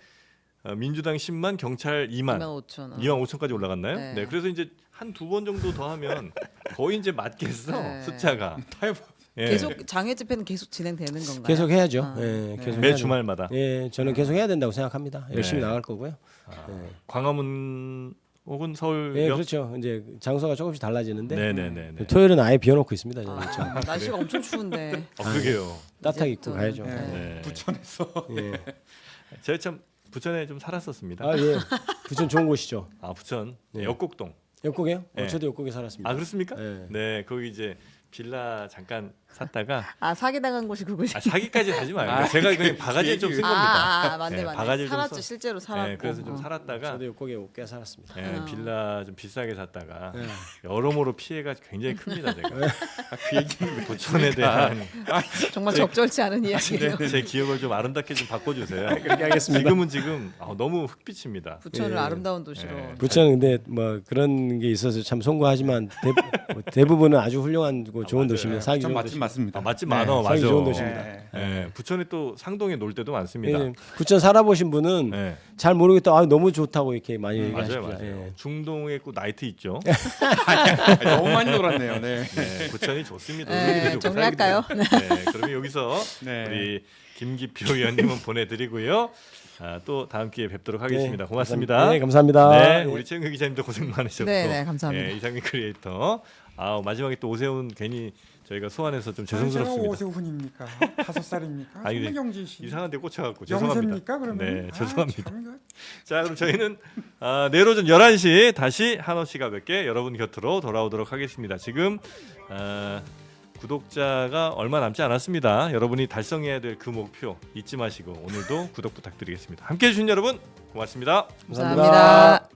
민주당 10만, 경찰 2만. 25,000원. 2만 5천까지 올라갔나요? 네. 네. 그래서 이제 한 두 번 정도 더 하면 거의 이제 맞겠어 네. 숫자가. 예. 계속 장애 집회는 계속 진행되는 건가요? 계속 해야죠. 예, 계속 매 해야죠. 주말마다. 예, 저는 계속 해야 된다고 생각합니다. 열심히 네. 나갈 거고요. 광화문 혹은 서울역. 예, 그렇죠. 이제 장소가 조금씩 달라지는데 네네네. 토요일은 아예 비워놓고 있습니다. 저는 날씨가 엄청 추운데. 그러게요. 따뜻하게 이제 입고 또, 가야죠. 네. 네. 부천에서 예. 제가 참 부천에 좀 살았었습니다. 예. 부천 좋은 곳이죠. 부천 네. 역곡동. 역곡이요? 네. 저도 역곡에 살았습니다. 그렇습니까? 네. 네, 거기 이제 빌라 잠깐 샀다가 사기당한 곳이 그곳이. 사기까지 하지 말고 제가 그냥 바가지에 좀 쓴 겁니다. 맞네 네, 맞네. 바가지를 좀 살았죠. 써- 실제로 살았고. 네, 그래서 좀 살았다가 저도 역곡에 꽤 살았습니다. 빌라 좀 비싸게 샀다가 네. 여러모로 피해가 굉장히 큽니다. 제가 그 얘기는 부천에 대한 정말 적절치 않은 이야기예요. 제 기억을 좀 아름답게 좀 바꿔주세요. 그렇게 하겠습니다. 지금 너무 흑빛입니다. 부천을 예. 아름다운 도시로. 부천 근데 뭐 그런 게 있어서 참 송구하지만 대부분은 아주 훌륭하고 좋은 도시입니다. 살기 부천 좋은 맛집 도시. 맞습니다. 맛집 네. 많아, 살기 맞아. 좋은 도시입니다. 네, 부천에 또 상동에 놀 때도 많습니다. 예, 부천 살아보신 분은 네. 잘 모르겠다. 너무 좋다고 이렇게 많이 얘기하십니다. 맞아요, 맞아요. 예. 중동에 꼭 나이트 있죠. 너무 많이 놀았네요. 네. 네, 부천이 좋습니다. 네, 놀기도 좋고 정리할까요? 살기도 좋고. 네, 그러면 여기서 네. 우리 김기표 의원님은 보내드리고요. 또 다음 기회에 뵙도록 하겠습니다. 네, 고맙습니다. 네, 감사합니다. 네, 네. 우리 최영규 기자님도 고생 많으셨고, 네, 감사합니다. 이상민 크리에이터. 마지막에 또 오세훈 괜히 저희가 소환해서 좀 제가 죄송스럽습니다. 오세훈입니까? 5살입니까? 아니, 근데 송영진 씨. 이상한데 꽂혀갖고 죄송합니다. 영세입니까 그러면? 네, 죄송합니다. 참 이거. 자, 그럼 저희는 내일 오전 11시 다시 한없이 가볍게 여러분 곁으로 돌아오도록 하겠습니다. 지금 구독자가 얼마 남지 않았습니다. 여러분이 달성해야 될 그 목표 잊지 마시고 오늘도 구독 부탁드리겠습니다. 함께해 주신 여러분 고맙습니다. 감사합니다.